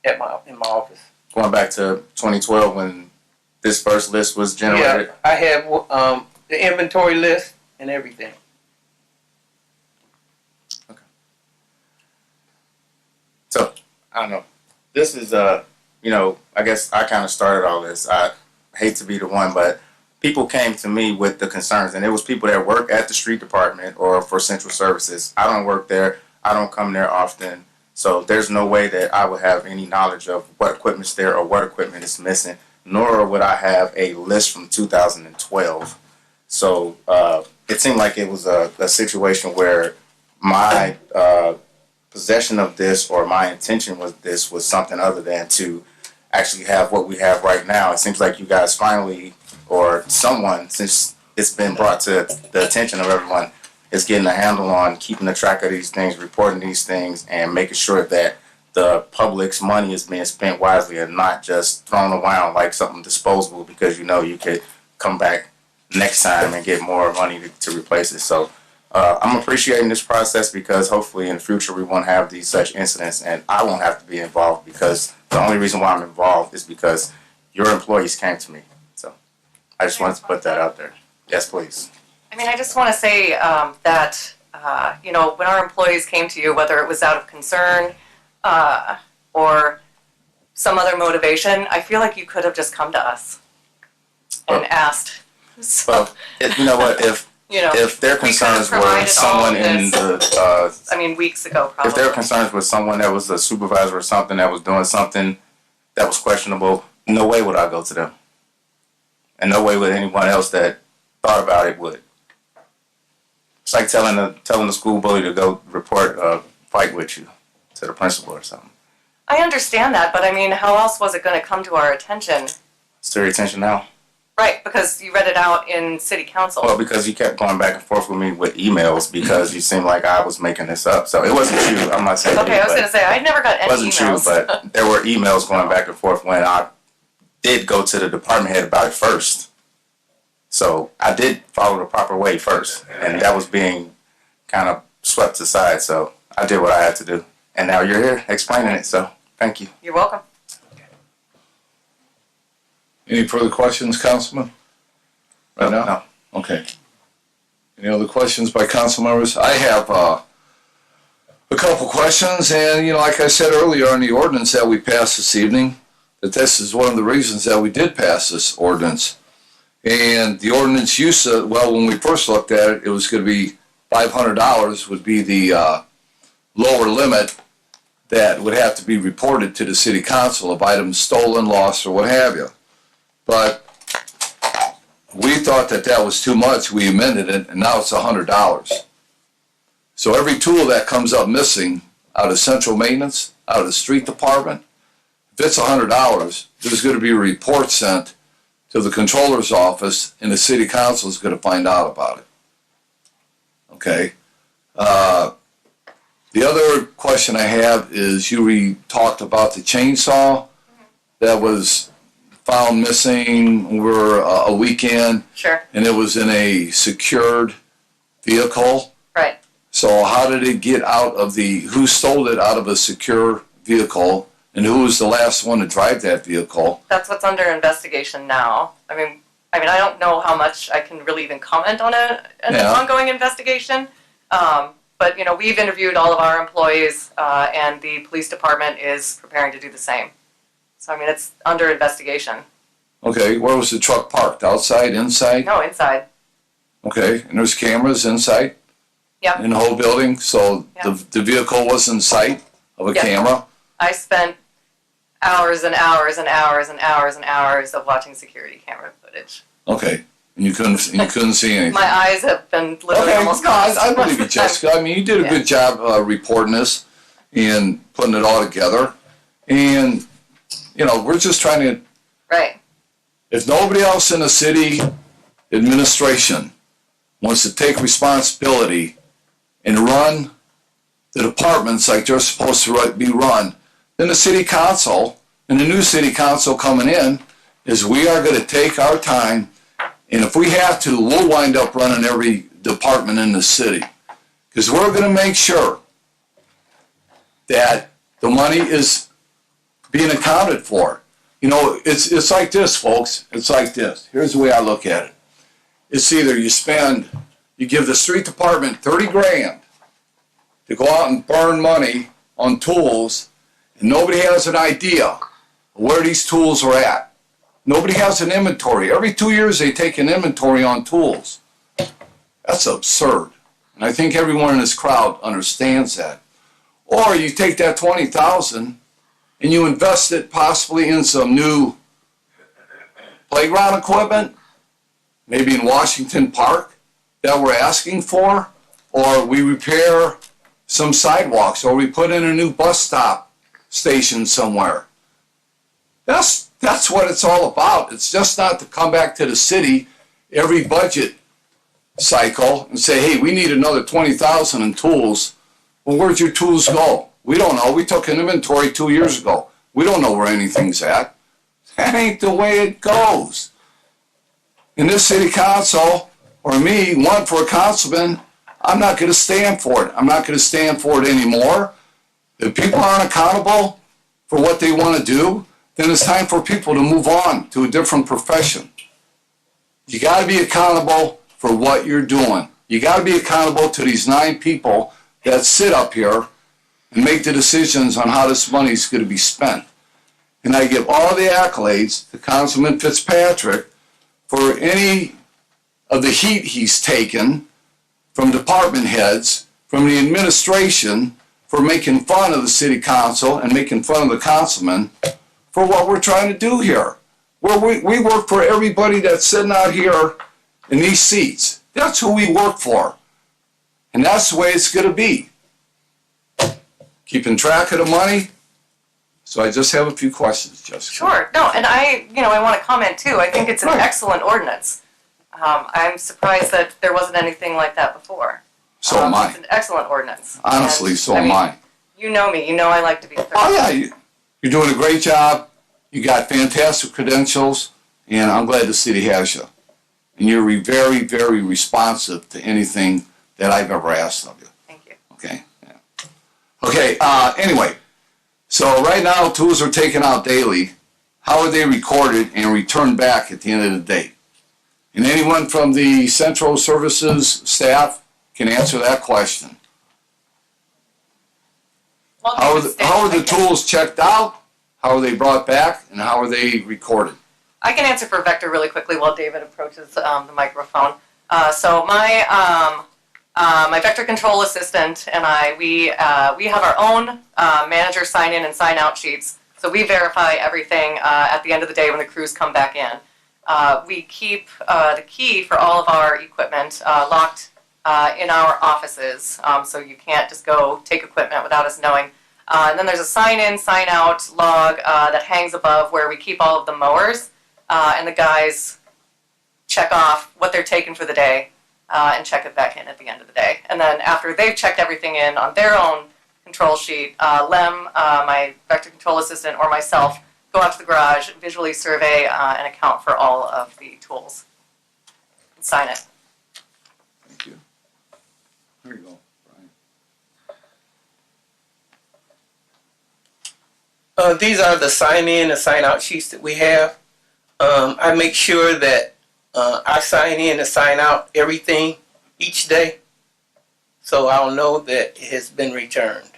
[SPEAKER 10] in my office.
[SPEAKER 12] Going back to 2012 when this first list was generated?
[SPEAKER 10] Yeah, I have the inventory list and everything.
[SPEAKER 12] Okay. So, I don't know. This is, I guess I kind of started all this. I hate to be the one, but people came to me with the concerns, and it was people that work at the street department or for central services. I don't work there. I don't come there often. So there's no way that I would have any knowledge of what equipment's there or what equipment is missing. nor would I have a list from 2012. So it seemed like it was a situation where my possession of this or my intention with this was something other than to actually have what we have right now. It seems like you guys finally, or someone, since it's been brought to the attention of everyone, is getting a handle on keeping the track of these things, reporting these things, and making sure that the public's money is being spent wisely and not just thrown around like something disposable because you know you could come back next time and get more money to replace it. So I'm appreciating this process because hopefully in the future we won't have these such incidents and I won't have to be involved because the only reason why I'm involved is because your employees came to me. So I just wanted to put that out there. Yes, please.
[SPEAKER 14] I mean, I just want to say that, you know, when our employees came to you, whether it was out of concern or some other motivation, I feel like you could have just come to us and asked. So,
[SPEAKER 12] well, you know what, if their concerns were someone in the,
[SPEAKER 14] I mean, weeks ago, probably.
[SPEAKER 12] if their concerns were someone that was a supervisor or something that was doing something that was questionable, no way would I go to them. And no way would anyone else that thought about it would. It's like telling the school bully to go report a fight with you to the principal or something.
[SPEAKER 14] I understand that, but I mean, how else was it going to come to our attention?
[SPEAKER 12] It's to your attention now.
[SPEAKER 14] Right, because you read it out in city council.
[SPEAKER 12] Well, because you kept going back and forth with me with emails because you seemed like I was making this up. So it wasn't you. I'm not saying
[SPEAKER 14] okay,
[SPEAKER 12] you,
[SPEAKER 14] I was going to say, I never got any
[SPEAKER 12] wasn't
[SPEAKER 14] emails.
[SPEAKER 12] True, but there were emails going back and forth when I did go to the department head about it first. So I did follow the proper way first, and that was being kind of swept aside. So I did what I had to do, and now you're here explaining it. So thank you.
[SPEAKER 14] You're welcome.
[SPEAKER 8] Any further questions, Councilman? Right now?
[SPEAKER 12] No.
[SPEAKER 8] Okay. Any other questions by council members? I have a couple questions, and like I said earlier on the ordinance that we passed this evening, that this is one of the reasons that we did pass this ordinance. And the ordinance use of, well, when we first looked at it, it was going to be $500 would be the lower limit that would have to be reported to the city council of items stolen, lost, or what have you. But we thought that that was too much. We amended it, and now it's $100. So every tool that comes up missing out of central maintenance, out of the street department, if it's $100, there's going to be a report sent to the controller's office, and the city council is going to find out about it. Okay. The other question I have is you talked about the chainsaw that was found missing over a weekend.
[SPEAKER 14] Sure.
[SPEAKER 8] And it was in a secured vehicle.
[SPEAKER 14] Right.
[SPEAKER 8] So how did it get out of who stole it out of a secure vehicle, and who was the last one to drive that vehicle?
[SPEAKER 14] That's what's under investigation now. I mean, I don't know how much I can really even comment on an ongoing investigation. But, we've interviewed all of our employees, and the police department is preparing to do the same. So, it's under investigation.
[SPEAKER 8] Okay, where was the truck parked? Outside, inside?
[SPEAKER 14] No, inside.
[SPEAKER 8] Okay, and there's cameras inside?
[SPEAKER 14] Yep.
[SPEAKER 8] In the whole building? So the vehicle was in sight of a camera?
[SPEAKER 14] I spent hours and hours and hours and hours and hours of watching security camera footage.
[SPEAKER 8] Okay, and you couldn't see anything?
[SPEAKER 14] My eyes have been literally almost closed.
[SPEAKER 8] I believe you, Jessica. You did a good job reporting this and putting it all together. And, we're just trying to...
[SPEAKER 14] Right.
[SPEAKER 8] If nobody else in the city administration wants to take responsibility and run the departments like they're supposed to be run, then the city council and the new city council coming in is we are going to take our time, and if we have to, we'll wind up running every department in the city, because we're going to make sure that the money is being accounted for. It's like this, folks. It's like this. Here's the way I look at it. It's either you give the street department $30,000 to go out and burn money on tools, and nobody has an idea where these tools are at. Nobody has an inventory. Every 2 years they take an inventory on tools. That's absurd. And I think everyone in this crowd understands that. Or you take that $20,000 and you invest it possibly in some new playground equipment, maybe in Washington Park, that we're asking for, or we repair some sidewalks, or we put in a new bus stop station somewhere. That's what it's all about. It's just not to come back to the city every budget cycle and say, hey, we need another 20,000 in tools. Well, where'd your tools go? We don't know. We took an inventory 2 years ago. We don't know where anything's at. That ain't the way it goes. In this city council, or me, one for a councilman, I'm not going to stand for it. I'm not going to stand for it anymore. If people aren't accountable for what they want to do, then it's time for people to move on to a different profession. You got to be accountable for what you're doing. You got to be accountable to these 9 people that sit up here and make the decisions on how this money is going to be spent. And I give all the accolades to Councilman Fitzpatrick for any of the heat he's taken from department heads, from the administration, for making fun of the city council and making fun of the councilman for what we're trying to do here. We work for everybody that's sitting out here in these seats. That's who we work for. And that's the way it's going to be. Keeping track of the money. So I just have a few questions, Jessica.
[SPEAKER 14] Sure. No, and I want to comment too. I think it's an excellent ordinance. I'm surprised that there wasn't anything like that before.
[SPEAKER 8] So am I.
[SPEAKER 14] It's an excellent ordinance.
[SPEAKER 8] Honestly,
[SPEAKER 14] And,
[SPEAKER 8] so am I.
[SPEAKER 14] You know me. You know I like to be thorough.
[SPEAKER 8] Oh yeah, you're doing a great job. You got fantastic credentials, and I'm glad the city has you. And you're very, very responsive to anything that I've ever asked of you.
[SPEAKER 14] Thank you.
[SPEAKER 8] Okay. Yeah. Okay. Anyway, so right now tools are taken out daily. How are they recorded and returned back at the end of the day? And anyone from the Central Services staff can answer that question.
[SPEAKER 14] Well,
[SPEAKER 8] How are the tools checked out? How are they brought back? And how are they recorded?
[SPEAKER 14] I can answer for Vector really quickly while David approaches the microphone. So my Vector control assistant and we have our own manager sign in and sign out sheets. So we verify everything at the end of the day when the crews come back in. We keep the key for all of our equipment locked in our offices, so you can't just go take equipment without us knowing. And then there's a sign in, sign out log that hangs above where we keep all of the mowers, and the guys check off what they're taking for the day and check it back in at the end of the day. And then after they've checked everything in on their own control sheet, Lem, my Vector control assistant, or myself go out to the garage, visually survey and account for all of the tools, and sign it.
[SPEAKER 8] Thank you. There you go, Brian.
[SPEAKER 15] These are the sign in and sign out sheets that we have. I make sure that I sign in and sign out everything each day, so I'll know that it has been returned.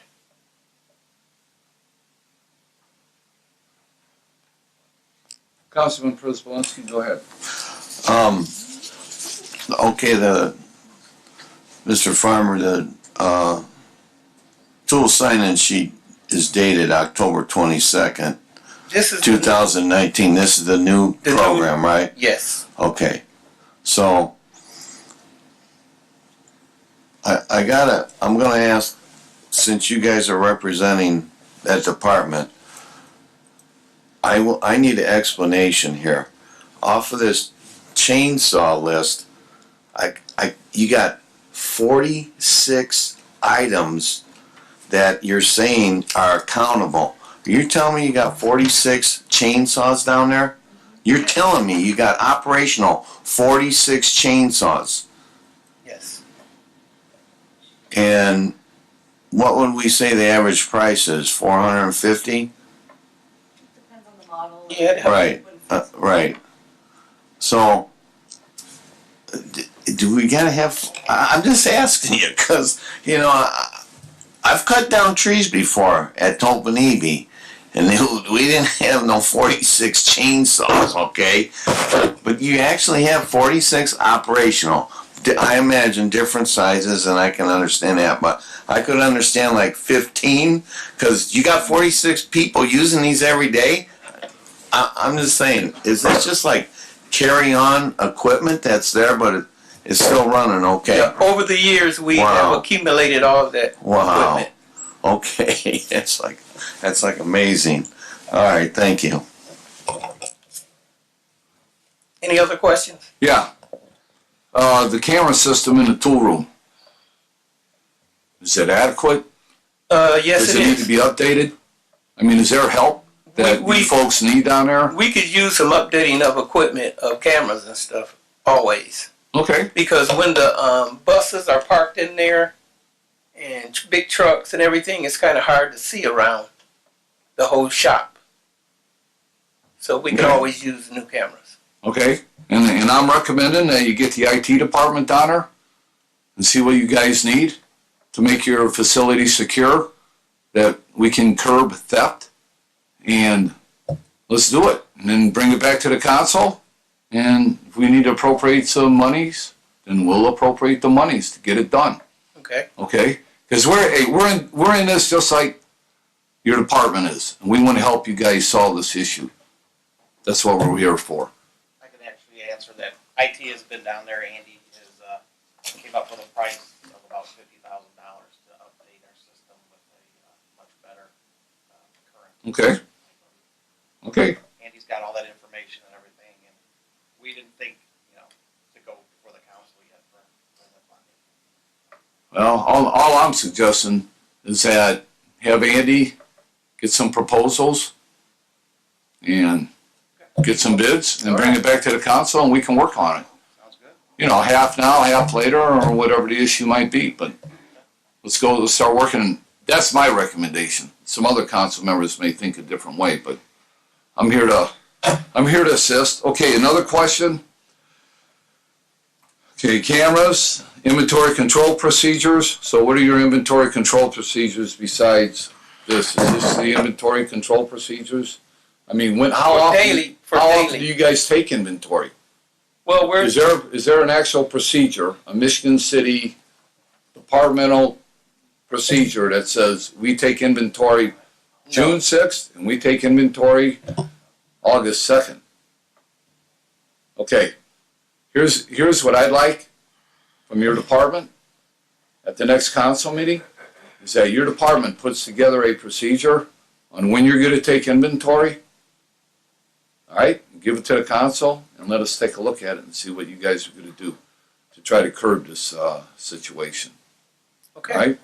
[SPEAKER 8] Councilman Przybylski, go ahead.
[SPEAKER 6] Okay, Mr. Farmer, the tool sign-in sheet is dated October 22nd,
[SPEAKER 15] This is
[SPEAKER 6] 2019. This is the new program, right?
[SPEAKER 15] Yes.
[SPEAKER 6] Okay. So I'm gonna ask, since you guys are representing that department, I need an explanation here. Off of this chainsaw list, you got 46 items that you're saying are accountable. Are you telling me you got 46 chainsaws down there? You're telling me you got operational 46 chainsaws.
[SPEAKER 15] Yes.
[SPEAKER 6] And what would we say the average price is? 450?
[SPEAKER 14] Depends on the model.
[SPEAKER 15] Yeah.
[SPEAKER 6] Right. Right. So, do we gotta have? I'm just asking you because I've cut down trees before at Topanibi, and we didn't have no 46 chainsaws, okay? But you actually have 46 operational. I imagine different sizes, and I can understand that, but I could understand like 15, because you got 46 people using these every day. I'm just saying, is this just like carry-on equipment that's there, but it's still running okay?
[SPEAKER 15] Yeah, over the years, we
[SPEAKER 6] Wow.
[SPEAKER 15] have accumulated all of that
[SPEAKER 6] Wow.
[SPEAKER 15] equipment.
[SPEAKER 6] Okay, that's like amazing. All right, thank you.
[SPEAKER 15] Any other questions?
[SPEAKER 8] Yeah. The camera system in the tool room. Is it adequate?
[SPEAKER 15] Yes,
[SPEAKER 8] Does
[SPEAKER 15] it
[SPEAKER 8] it need to
[SPEAKER 15] is.
[SPEAKER 8] be updated? I mean, is there help that
[SPEAKER 15] We-
[SPEAKER 8] you folks need down there?
[SPEAKER 15] We could use some updating of equipment, of cameras and stuff, always.
[SPEAKER 8] Okay.
[SPEAKER 15] Because when the buses are parked in there and big trucks and everything, it's kind of hard to see around the whole shop. So we can
[SPEAKER 8] Okay.
[SPEAKER 15] always use new cameras.
[SPEAKER 8] Okay. And I'm recommending that you get the IT department down there and see what you guys need to make your facility secure, that we can curb theft, and let's do it. And then bring it back to the council, and if we need to appropriate some monies, then we'll appropriate the monies to get it done.
[SPEAKER 15] Okay.
[SPEAKER 8] Okay? Because we're in this just like your department is, and we want to help you guys solve this issue. That's what we're here for.
[SPEAKER 11] I can actually answer that. IT has been down there. Andy has came up with a price of about $50,000 to update our system with a much better current.
[SPEAKER 8] Okay. Okay.
[SPEAKER 11] Andy's got all that information and everything, and we didn't think, to go before the council yet for the funding.
[SPEAKER 8] Well, all I'm suggesting is that have Andy get some proposals and get some bids and bring it back to the council, and we can work on it.
[SPEAKER 11] Sounds good.
[SPEAKER 8] Half now, half later, or whatever the issue might be. But let's start working. That's my recommendation. Some other council members may think a different way, but I'm here to assist. Okay, another question. Okay, cameras, inventory control procedures. So what are your inventory control procedures besides this? Is this the inventory control procedures? I mean, how often do you guys take inventory?
[SPEAKER 15] Well,
[SPEAKER 8] Is there an actual procedure, a Michigan City departmental procedure that says we take inventory June 6th and we take inventory August 2nd? Okay, here's what I'd like from your department at the next council meeting, is that your department puts together a procedure on when you're going to take inventory. All right, give it to the council and let us take a look at it and see what you guys are going to do to try to curb this situation.
[SPEAKER 15] Okay.
[SPEAKER 8] All right,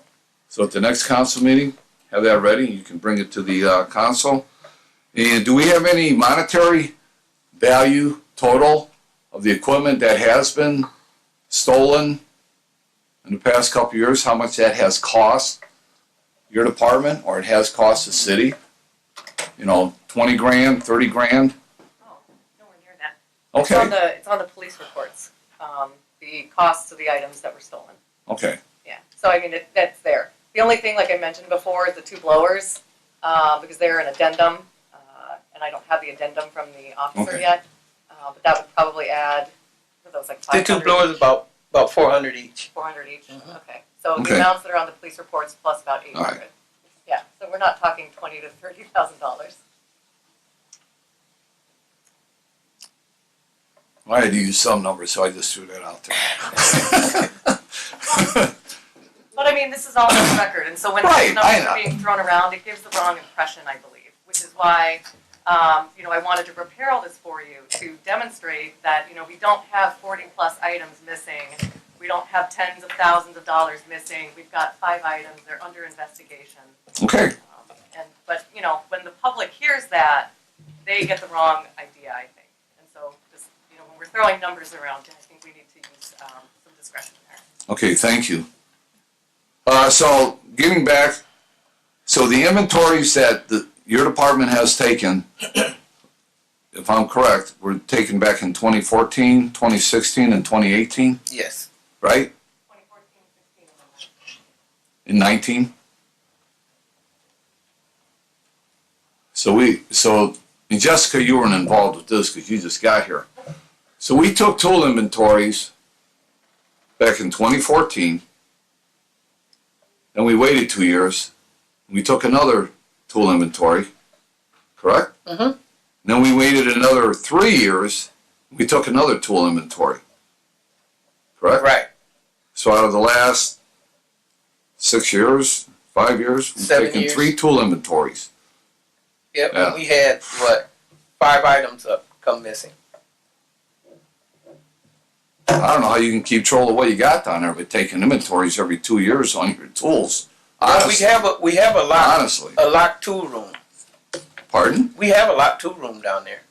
[SPEAKER 8] so at the next council meeting, have that ready. You can bring it to the council. And do we have any monetary value total of the equipment that has been stolen in the past couple of years? How much that has cost your department, or it has cost the city? 20 grand, 30 grand?
[SPEAKER 14] Nowhere near that.
[SPEAKER 8] Okay.
[SPEAKER 14] It's on the police reports, the costs of the items that were stolen.
[SPEAKER 8] Okay.
[SPEAKER 14] Yeah, so I mean, that's there. The only thing, like I mentioned before, is the two blowers, because they're an addendum, and I don't have the addendum from the officer
[SPEAKER 8] Okay.
[SPEAKER 14] yet, but that would probably add, that was like
[SPEAKER 15] The
[SPEAKER 14] 500.
[SPEAKER 15] two blowers about 400 each.
[SPEAKER 14] 400 each, okay. So
[SPEAKER 8] Okay.
[SPEAKER 14] the amounts that are on the police reports plus about 800.
[SPEAKER 8] All right.
[SPEAKER 14] Yeah, so we're not talking $20,000 to $30,000.
[SPEAKER 8] I had to use some numbers, so I just threw that out there.
[SPEAKER 14] But I mean, this is all on the record, and so when
[SPEAKER 8] Right,
[SPEAKER 14] these numbers
[SPEAKER 8] I know.
[SPEAKER 14] are being thrown around, it gives the wrong impression, I believe, which is why, I wanted to prepare all this for you to demonstrate that, we don't have 40-plus items missing. We don't have tens of thousands of dollars missing. We've got 5 items. They're under investigation.
[SPEAKER 8] Okay.
[SPEAKER 14] But when the public hears that, they get the wrong idea, I think. And so, just, when we're throwing numbers around, I think we need to use some discretion there.
[SPEAKER 8] Okay, thank you. So getting back, so the inventories that your department has taken, if I'm correct, were taken back in 2014, 2016, and 2018,
[SPEAKER 15] Yes.
[SPEAKER 8] right?
[SPEAKER 14] 2014, 16, and
[SPEAKER 8] In 19? So and Jessica, you weren't involved with this because you just got here. So we took tool inventories back in 2014, and we waited 2 years. We took another tool inventory, correct?
[SPEAKER 15] Mm-hmm.
[SPEAKER 8] Then we waited another 3 years we took another tool inventory. Correct?
[SPEAKER 15] Right.
[SPEAKER 8] So out of the last 6 years, 5 years, we've
[SPEAKER 15] 7
[SPEAKER 8] taken
[SPEAKER 15] years.
[SPEAKER 8] 3 tool inventories.
[SPEAKER 15] Yep,
[SPEAKER 8] Yeah.
[SPEAKER 15] and we had, 5 items come missing.
[SPEAKER 8] I don't know how you can keep control of what you got down there, but taking inventories every 2 years on your tools.
[SPEAKER 15] Well,
[SPEAKER 8] Honestly,
[SPEAKER 15] we have a lock,
[SPEAKER 8] honestly.
[SPEAKER 15] a locked tool room.
[SPEAKER 8] Pardon?
[SPEAKER 15] We have a locked tool room down there.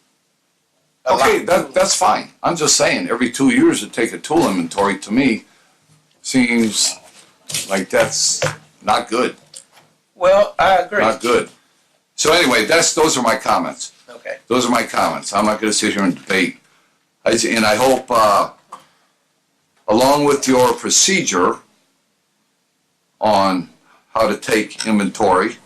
[SPEAKER 15] A
[SPEAKER 8] Okay,
[SPEAKER 15] locked tool
[SPEAKER 8] that's fine. I'm just saying, every 2 years to take a tool inventory to me seems like that's not good.
[SPEAKER 15] Well, I agree.
[SPEAKER 8] Not good. So anyway, those are my comments.
[SPEAKER 15] Okay.
[SPEAKER 8] Those are my comments. I'm not going to sit here and debate. And I hope, along with your procedure on how to take inventory,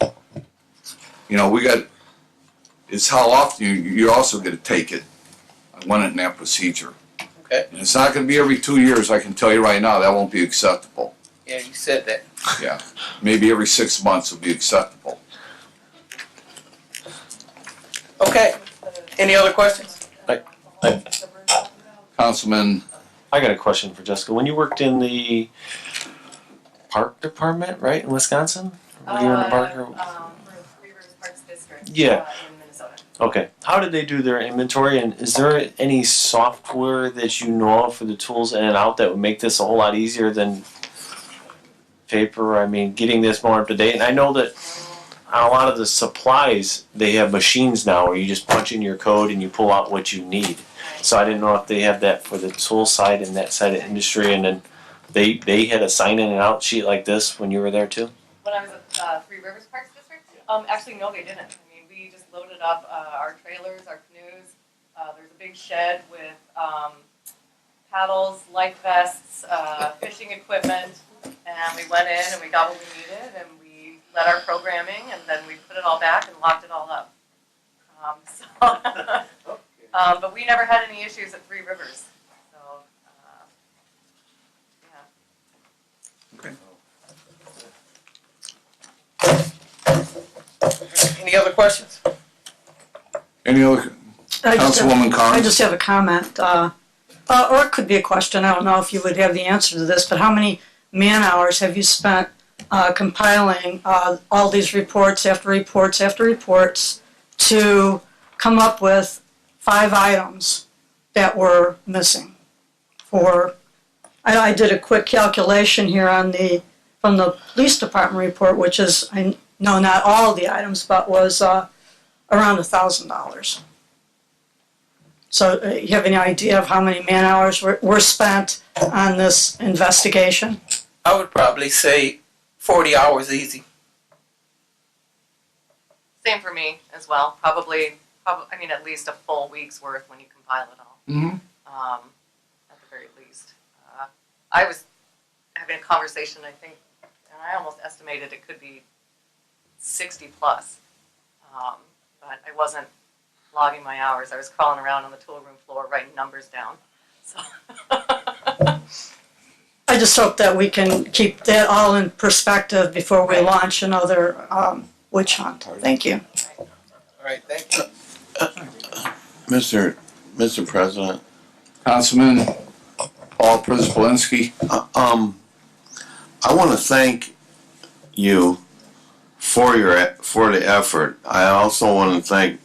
[SPEAKER 8] it's how often you're also going to take it. I want it in that procedure.
[SPEAKER 15] Okay.
[SPEAKER 8] And it's not going to be every 2 years, I can tell you right now, that won't be acceptable.
[SPEAKER 15] Yeah, you said that.
[SPEAKER 8] Yeah. Maybe every 6 months will be acceptable.
[SPEAKER 15] Okay. Any other questions?
[SPEAKER 8] Councilman,
[SPEAKER 16] I got a question for Jessica. When you worked in the park department, right, in Wisconsin? Were you in the park? Or?
[SPEAKER 14] Three Rivers Parks District.
[SPEAKER 16] Yeah.
[SPEAKER 14] In Minnesota.
[SPEAKER 16] Okay. How did they do their inventory, and is there any software that you know of for the tools in and out that would make this a whole lot easier than paper? I mean, getting this more up to date. And I know that on a lot of the supplies, they have machines now where you just punch in your code and you pull out what you need. So I didn't know if they have that for the tool side and that side of industry, and then they had a sign in and out sheet like this when you were there too?
[SPEAKER 14] When I was at Three Rivers Parks District, actually no, they didn't. I mean, we just loaded up our trailers, our canoes. There's a big shed with paddles, life vests, fishing equipment, and we went in and we got what we needed and we led our programming and then we put it all back and locked it all up. But we never had any issues at Three Rivers. So, yeah.
[SPEAKER 15] Any other questions?
[SPEAKER 8] any other, Councilwoman Carnes?
[SPEAKER 17] I just have a comment, or it could be a question. I don't know if you would have the answer to this, but how many man-hours have you spent compiling all these reports after reports after reports to come up with 5 items that were missing? I did a quick calculation here from the police department report, which is, I know not all of the items, but was around $1,000. So you have any idea of how many man-hours were spent on this investigation?
[SPEAKER 15] I would probably say 40 hours easy.
[SPEAKER 14] Same for me as well. Probably, I mean, at least a full week's worth when you compile it all.
[SPEAKER 8] Mm-hmm.
[SPEAKER 14] At the very least. I was having a conversation, I think, and I almost estimated it could be 60 plus. But I wasn't logging my hours. I was crawling around on the tool room floor writing numbers down. So.
[SPEAKER 17] I just hope that we can keep that all in perspective before we launch another witch hunt. Thank you.
[SPEAKER 15] All right, thank you.
[SPEAKER 6] Mr. President.
[SPEAKER 8] Councilman Paul Przybylski.
[SPEAKER 6] I want to thank you for the effort. I also want to thank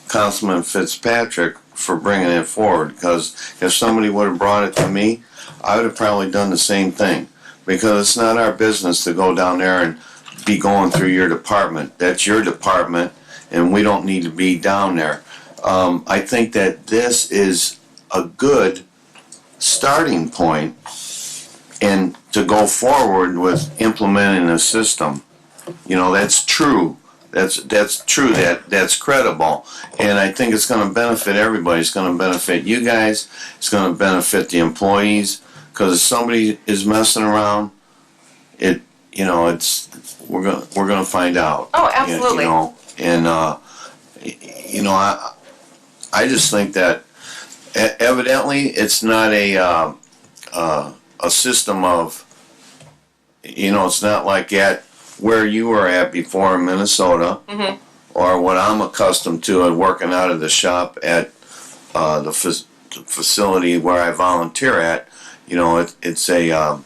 [SPEAKER 6] Councilman Fitzpatrick for bringing it forward, because if somebody would have brought it to me, I would have probably done the same thing, because it's not our business to go down there and be going through your department. That's your department, and we don't need to be down there. I think that this is a good starting point and to go forward with implementing a system. You know, that's true. That's true. That's credible. And I think it's going to benefit everybody. It's going to benefit you guys. It's going to benefit the employees. Because if somebody is messing around, we're gonna find out.
[SPEAKER 14] Oh, absolutely.
[SPEAKER 6] I just think that evidently it's not a system of, it's not like at where you were at before in Minnesota, or what I'm accustomed to and working out of the shop at the facility where I volunteer at, it's a,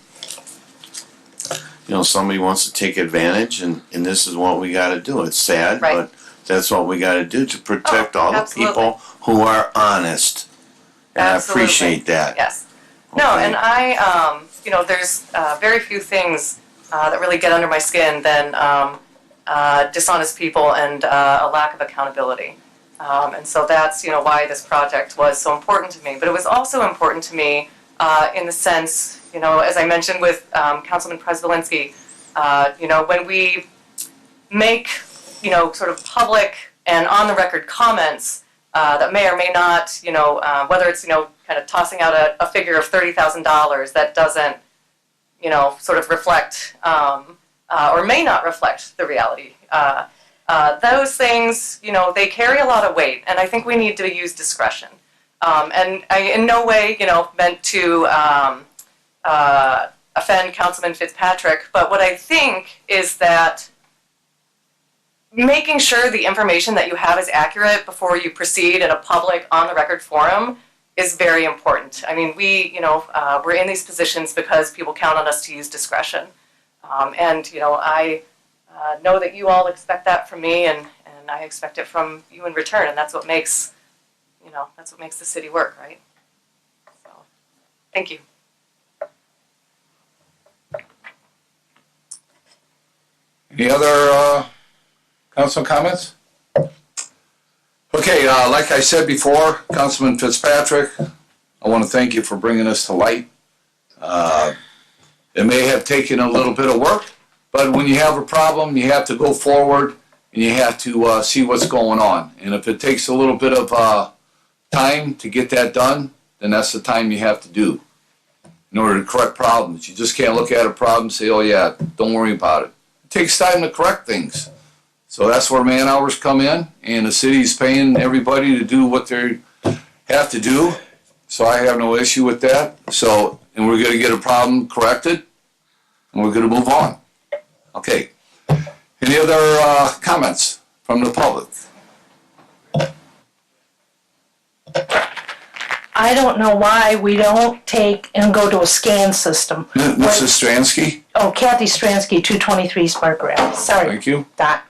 [SPEAKER 6] somebody wants to take advantage, and this is what we got to do. It's sad,
[SPEAKER 14] Right.
[SPEAKER 6] but that's what we got to do to protect all the
[SPEAKER 14] absolutely.
[SPEAKER 6] people who are honest. And
[SPEAKER 14] Absolutely.
[SPEAKER 6] I appreciate that.
[SPEAKER 14] Yes. No,
[SPEAKER 6] Okay.
[SPEAKER 14] and I, there's very few things that really get under my skin than dishonest people and a lack of accountability. And so that's, why this project was so important to me. But it was also important to me in the sense, as I mentioned with Councilman Prespolinski, when we make, sort of public and on-the-record comments that may or may not, whether it's, kind of tossing out a figure of $30,000 that doesn't, sort of reflect or may not reflect the reality. Those things, they carry a lot of weight, and I think we need to use discretion. And I, in no way, meant to offend Councilman Fitzpatrick, but what I think is that making sure the information that you have is accurate before you proceed in a public, on-the-record forum is very important. I mean, we're in these positions because people count on us to use discretion. And I know that you all expect that from me, and I expect it from you in return, and that's what makes, the city work, right? So, thank you.
[SPEAKER 8] Any other council comments? Okay, like I said before, Councilman Fitzpatrick, I want to thank you for bringing us to light. It may have taken a little bit of work, but when you have a problem, you have to go forward and you have to see what's going on. And if it takes a little bit of time to get that done, then that's the time you have to do in order to correct problems. You just can't look at a problem and say, oh yeah, don't worry about it. It takes time to correct things. So that's where man hours come in, and the city's paying everybody to do what they have to do. So I have no issue with that. So, and we're going to get a problem corrected, and we're going to move on. Okay. Any other comments from the public?
[SPEAKER 18] I don't know why we don't take and go to a scan system.
[SPEAKER 8] Mrs. Stransky?
[SPEAKER 18] Oh, Kathy Stransky, 223 Smart Graph. Sorry.
[SPEAKER 8] Thank you.
[SPEAKER 18] Dot.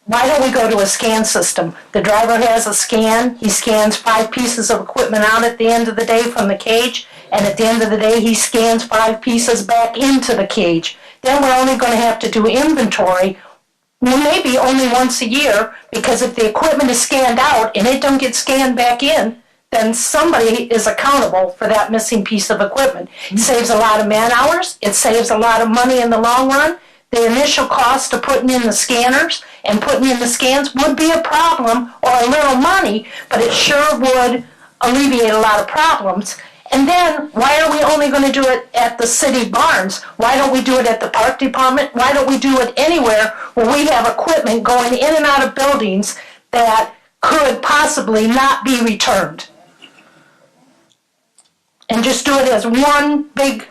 [SPEAKER 18] Why don't we go to a scan system? The driver has a scan. He scans 5 pieces of equipment out at the end of the day from the cage, and at the end of the day, he scans 5 pieces back into the cage. Then we're only going to have to do inventory, maybe only once a year, because if the equipment is scanned out and it don't get scanned back in, then somebody is accountable for that missing piece of equipment. It saves a lot of man hours. It saves a lot of money in the long run. The initial cost of putting in the scanners and putting in the scans would be a problem or a little money, but it sure would alleviate a lot of problems. And then, why are we only going to do it at the city barns? Why don't we do it at the park department? Why don't we do it anywhere where we have equipment going in and out of buildings that could possibly not be returned? And just do it as one big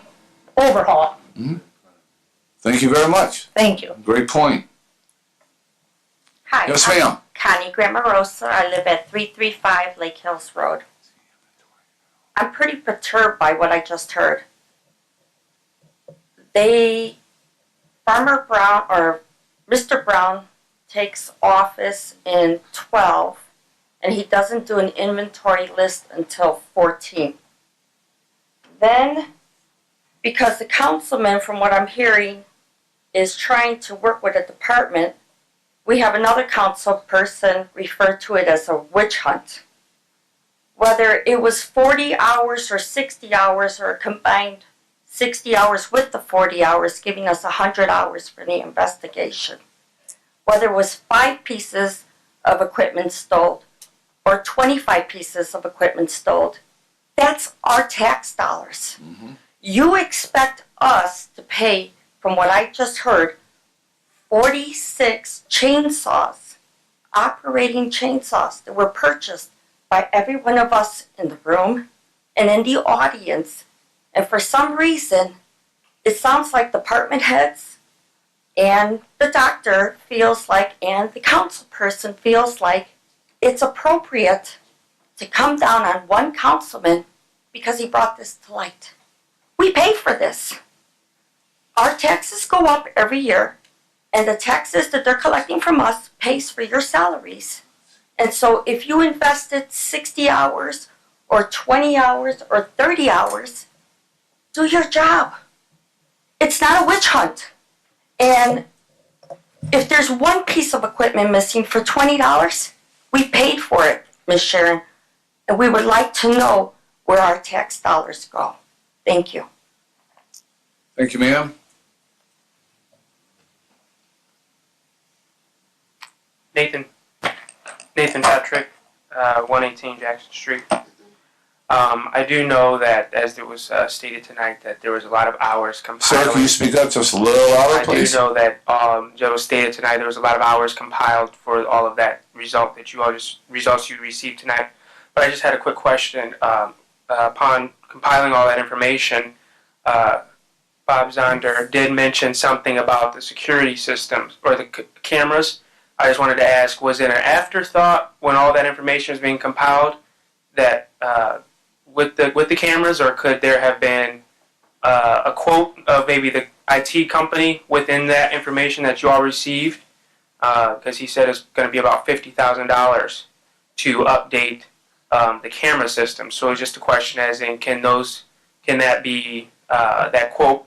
[SPEAKER 18] overhaul.
[SPEAKER 8] Mm-hmm. Thank you very much.
[SPEAKER 18] Thank you.
[SPEAKER 8] Great point.
[SPEAKER 19] Hi.
[SPEAKER 8] Yes,
[SPEAKER 19] I'm
[SPEAKER 8] ma'am.
[SPEAKER 19] Connie Grammarosa. I live at 335 Lake Hills Road. I'm pretty perturbed by what I just heard. Farmer Brown, or Mr. Brown, takes office in 12, and he doesn't do an inventory list until 14. Then, because the councilman, from what I'm hearing, is trying to work with a department, we have another council person refer to it as a witch hunt. Whether it was 40 hours or 60 hours or a combined 60 hours with the 40 hours, giving us 100 hours for the investigation. Whether it was 5 pieces of equipment stolen or 25 pieces of equipment stolen, that's our tax dollars.
[SPEAKER 8] Mm-hmm.
[SPEAKER 19] You expect us to pay, from what I just heard, 46 chainsaws, operating chainsaws that were purchased by every one of us in the room and in the audience. And for some reason, it sounds like department heads and the doctor feels like, and the council person feels like it's appropriate to come down on one councilman because he brought this to light. We pay for this. Our taxes go up every year, and the taxes that they're collecting from us pays for your salaries. And so if you invested 60 hours or 20 hours or 30 hours, do your job. It's not a witch hunt. And if there's one piece of equipment missing for $20, we paid for it, Ms. Sharon, and we would like to know where our tax dollars go. Thank you.
[SPEAKER 8] Thank you, ma'am.
[SPEAKER 20] Nathan Patrick, 118 Jackson Street. I do know that, as it was stated tonight, that there was a lot of hours compiling.
[SPEAKER 8] Sir, can you speak up just a little louder, please?
[SPEAKER 20] I do know that, it was stated tonight, there was a lot of hours compiled for all of that results you received tonight. But I just had a quick question. Upon compiling all that information, Bob Zonder did mention something about the security systems or the cameras. I just wanted to ask, was it an afterthought when all that information was being compiled that with the cameras, or could there have been a quote of maybe the IT company within that information that you all received? Because he said it's going to be about $50,000 to update the camera system. So it's just a question as in, can that be that quote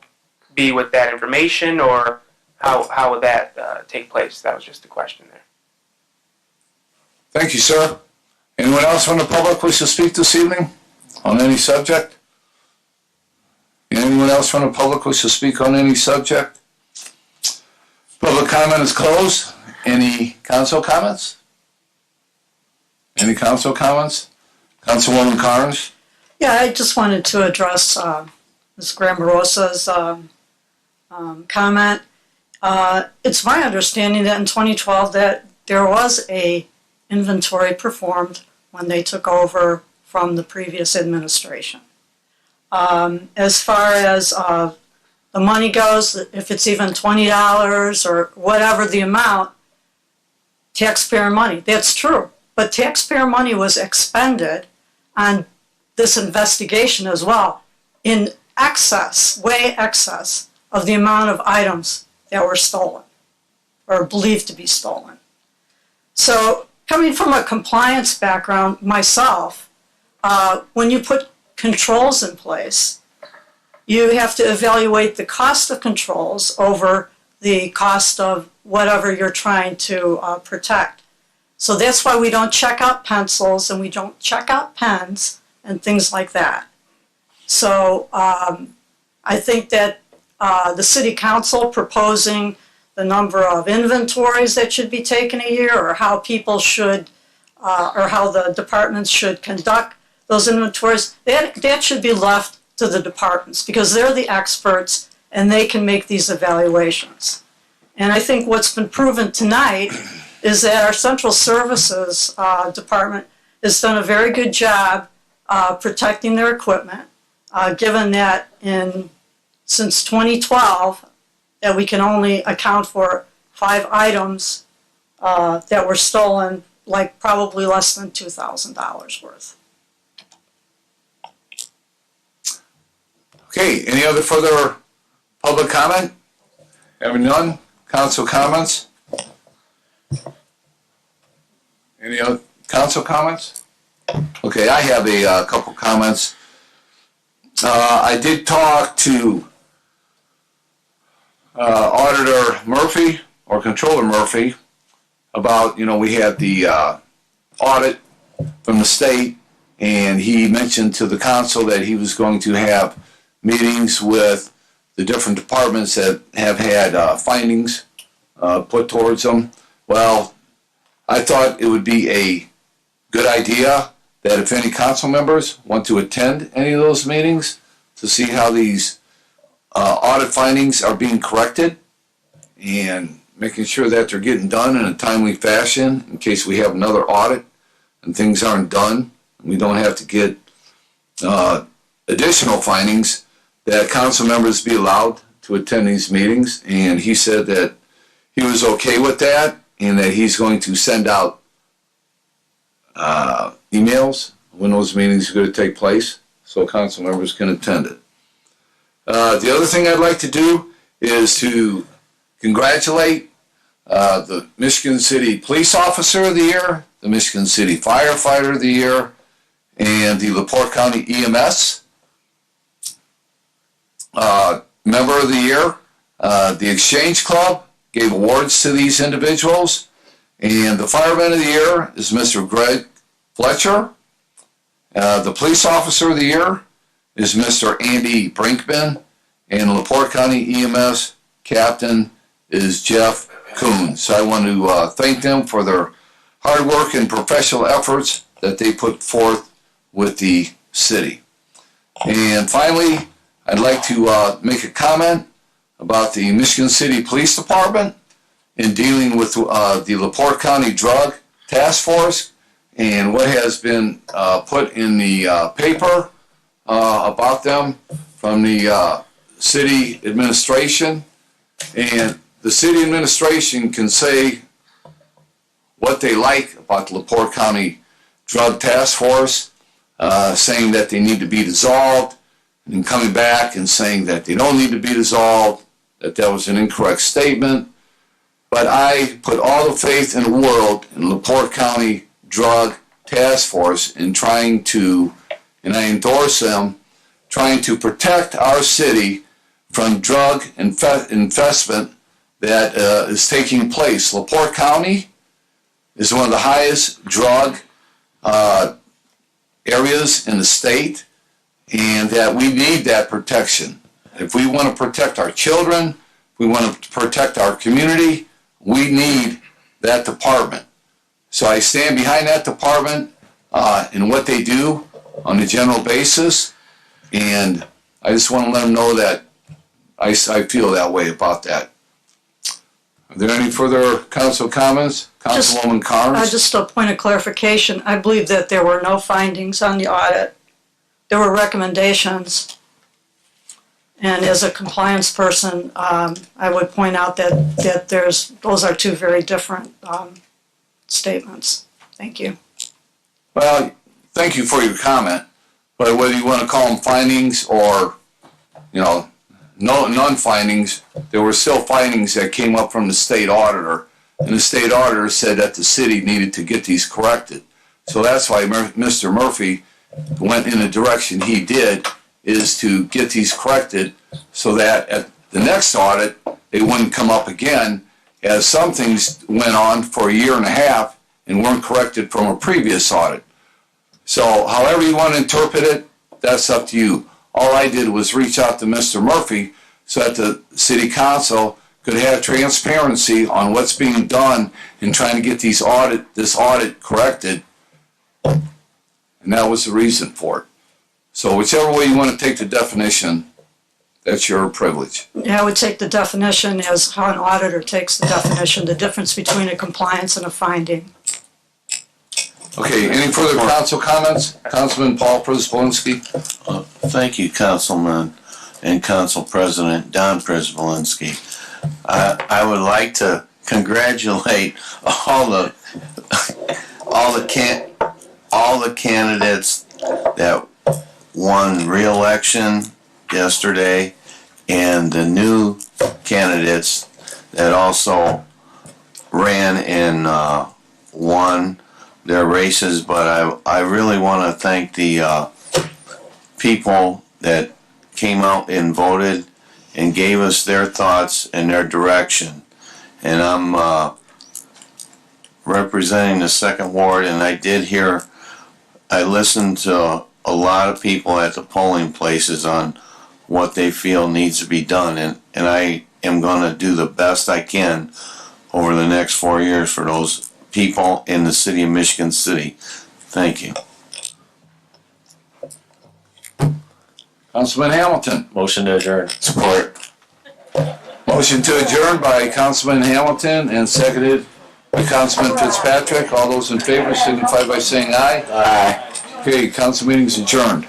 [SPEAKER 20] be with that information, or how would that take place? That was just a question there.
[SPEAKER 8] Thank you, sir. Anyone else from the public wish to speak this evening on any subject? Anyone else from the public wish to speak on any subject? Public comment is closed. Any council comments? Any council comments? Councilwoman Carnes?
[SPEAKER 17] Yeah, I just wanted to address Ms. Grambarosa's comment. It's my understanding that in 2012 that there was a inventory performed when they took over from the previous administration. As far as the money goes, if it's even $20 or whatever the amount, taxpayer money, that's true. But taxpayer money was expended on this investigation as well in excess, way excess of the amount of items that were stolen or believed to be stolen. So coming from a compliance background myself, when you put controls in place, you have to evaluate the cost of controls over the cost of whatever you're trying to protect. So that's why we don't check out pencils and we don't check out pens and things like that. So I think that the city council proposing the number of inventories that should be taken a year, or how people should, or how the departments should conduct those inventories, that should be left to the departments because they're the experts and they can make these evaluations. And I think what's been proven tonight is that our central services department has done a very good job protecting their equipment, given that since 2012 that we can only account for 5 items that were stolen, like probably less than $2,000 worth.
[SPEAKER 8] Okay, any other further public comment? Having none, council comments? Any other council comments? Okay, I have a couple comments. I did talk to Auditor Murphy, or Controller Murphy, about, we had the audit from the state, and he mentioned to the council that he was going to have meetings with the different departments that have had findings put towards them. Well, I thought it would be a good idea that if any council members want to attend any of those meetings to see how these audit findings are being corrected and making sure that they're getting done in a timely fashion in case we have another audit and things aren't done, and we don't have to get additional findings, that council members be allowed to attend these meetings. And he said that he was okay with that and that he's going to send out emails when those meetings are going to take place, so council members can attend it. The other thing I'd like to do is to congratulate the Michigan City Police Officer of the Year, the Michigan City Firefighter of the Year, and the LaPorte County EMS Member of the Year. The Exchange Club gave awards to these individuals, and the Fireman of the Year is Mr. Greg Fletcher. The Police Officer of the Year is Mr. Andy Brinkman, and LaPorte County EMS Captain is Jeff Coons. So I want to thank them for their hard work and professional efforts that they put forth with the city. And finally, I'd like to make a comment about the Michigan City Police Department in dealing with the LaPorte County Drug Task Force and what has been put in the paper about them from the city administration. And the city administration can say what they like about the LaPorte County Drug Task Force, saying that they need to be dissolved, and coming back and saying that they don't need to be dissolved, that was an incorrect statement. But I put all the faith in the world in LaPorte County Drug Task Force in trying to, and I endorse them, trying to protect our city from drug investment that is taking place. LaPorte County is one of the highest drug areas in the state, and that we need that protection. If we want to protect our children, if we want to protect our community, we need that department. So I stand behind that department and what they do on a general basis, and I just want to let them know that I feel that way about that. Are there any further council comments? Councilwoman Carnes?
[SPEAKER 17] Just a point of clarification. I believe that there were no findings on the audit. There were recommendations. And as a compliance person, I would point out that those are two very different statements. Thank you.
[SPEAKER 8] Well, thank you for your comment, but whether you want to call them findings or, non-findings, there were still findings that came up from the state auditor, and the state auditor said that the city needed to get these corrected. So that's why Mr. Murphy went in the direction he did, is to get these corrected so that at the next audit, they wouldn't come up again, as some things went on for a year and a half and weren't corrected from a previous audit. So however you want to interpret it, that's up to you. All I did was reach out to Mr. Murphy so that the city council could have transparency on what's being done in trying to get this audit corrected. And that was the reason for it. So whichever way you want to take the definition, that's your privilege.
[SPEAKER 17] Yeah, I would take the definition as how an auditor takes the definition, the difference between a compliance and a finding.
[SPEAKER 8] Okay, any further council comments? Councilman Paul Przybylski?
[SPEAKER 6] Thank you, Councilman and Council President Don Przybylski. I would like to congratulate all the candidates that won re-election yesterday, and the new candidates that also ran and won their races. But I really want to thank the people that came out and voted and gave us their thoughts and their direction. And I'm representing the 2nd Ward, and I listened to a lot of people at the polling places on what they feel needs to be done, and I am going to do the best I can over the next 4 years for those people in the city of Michigan City. Thank you.
[SPEAKER 8] Councilman Hamilton.
[SPEAKER 16] Motion to adjourn.
[SPEAKER 8] Support. Motion to adjourn by Councilman Hamilton and seconded by Councilman Fitzpatrick. All those in favor signify by saying aye. Aye. Okay, council meeting's adjourned.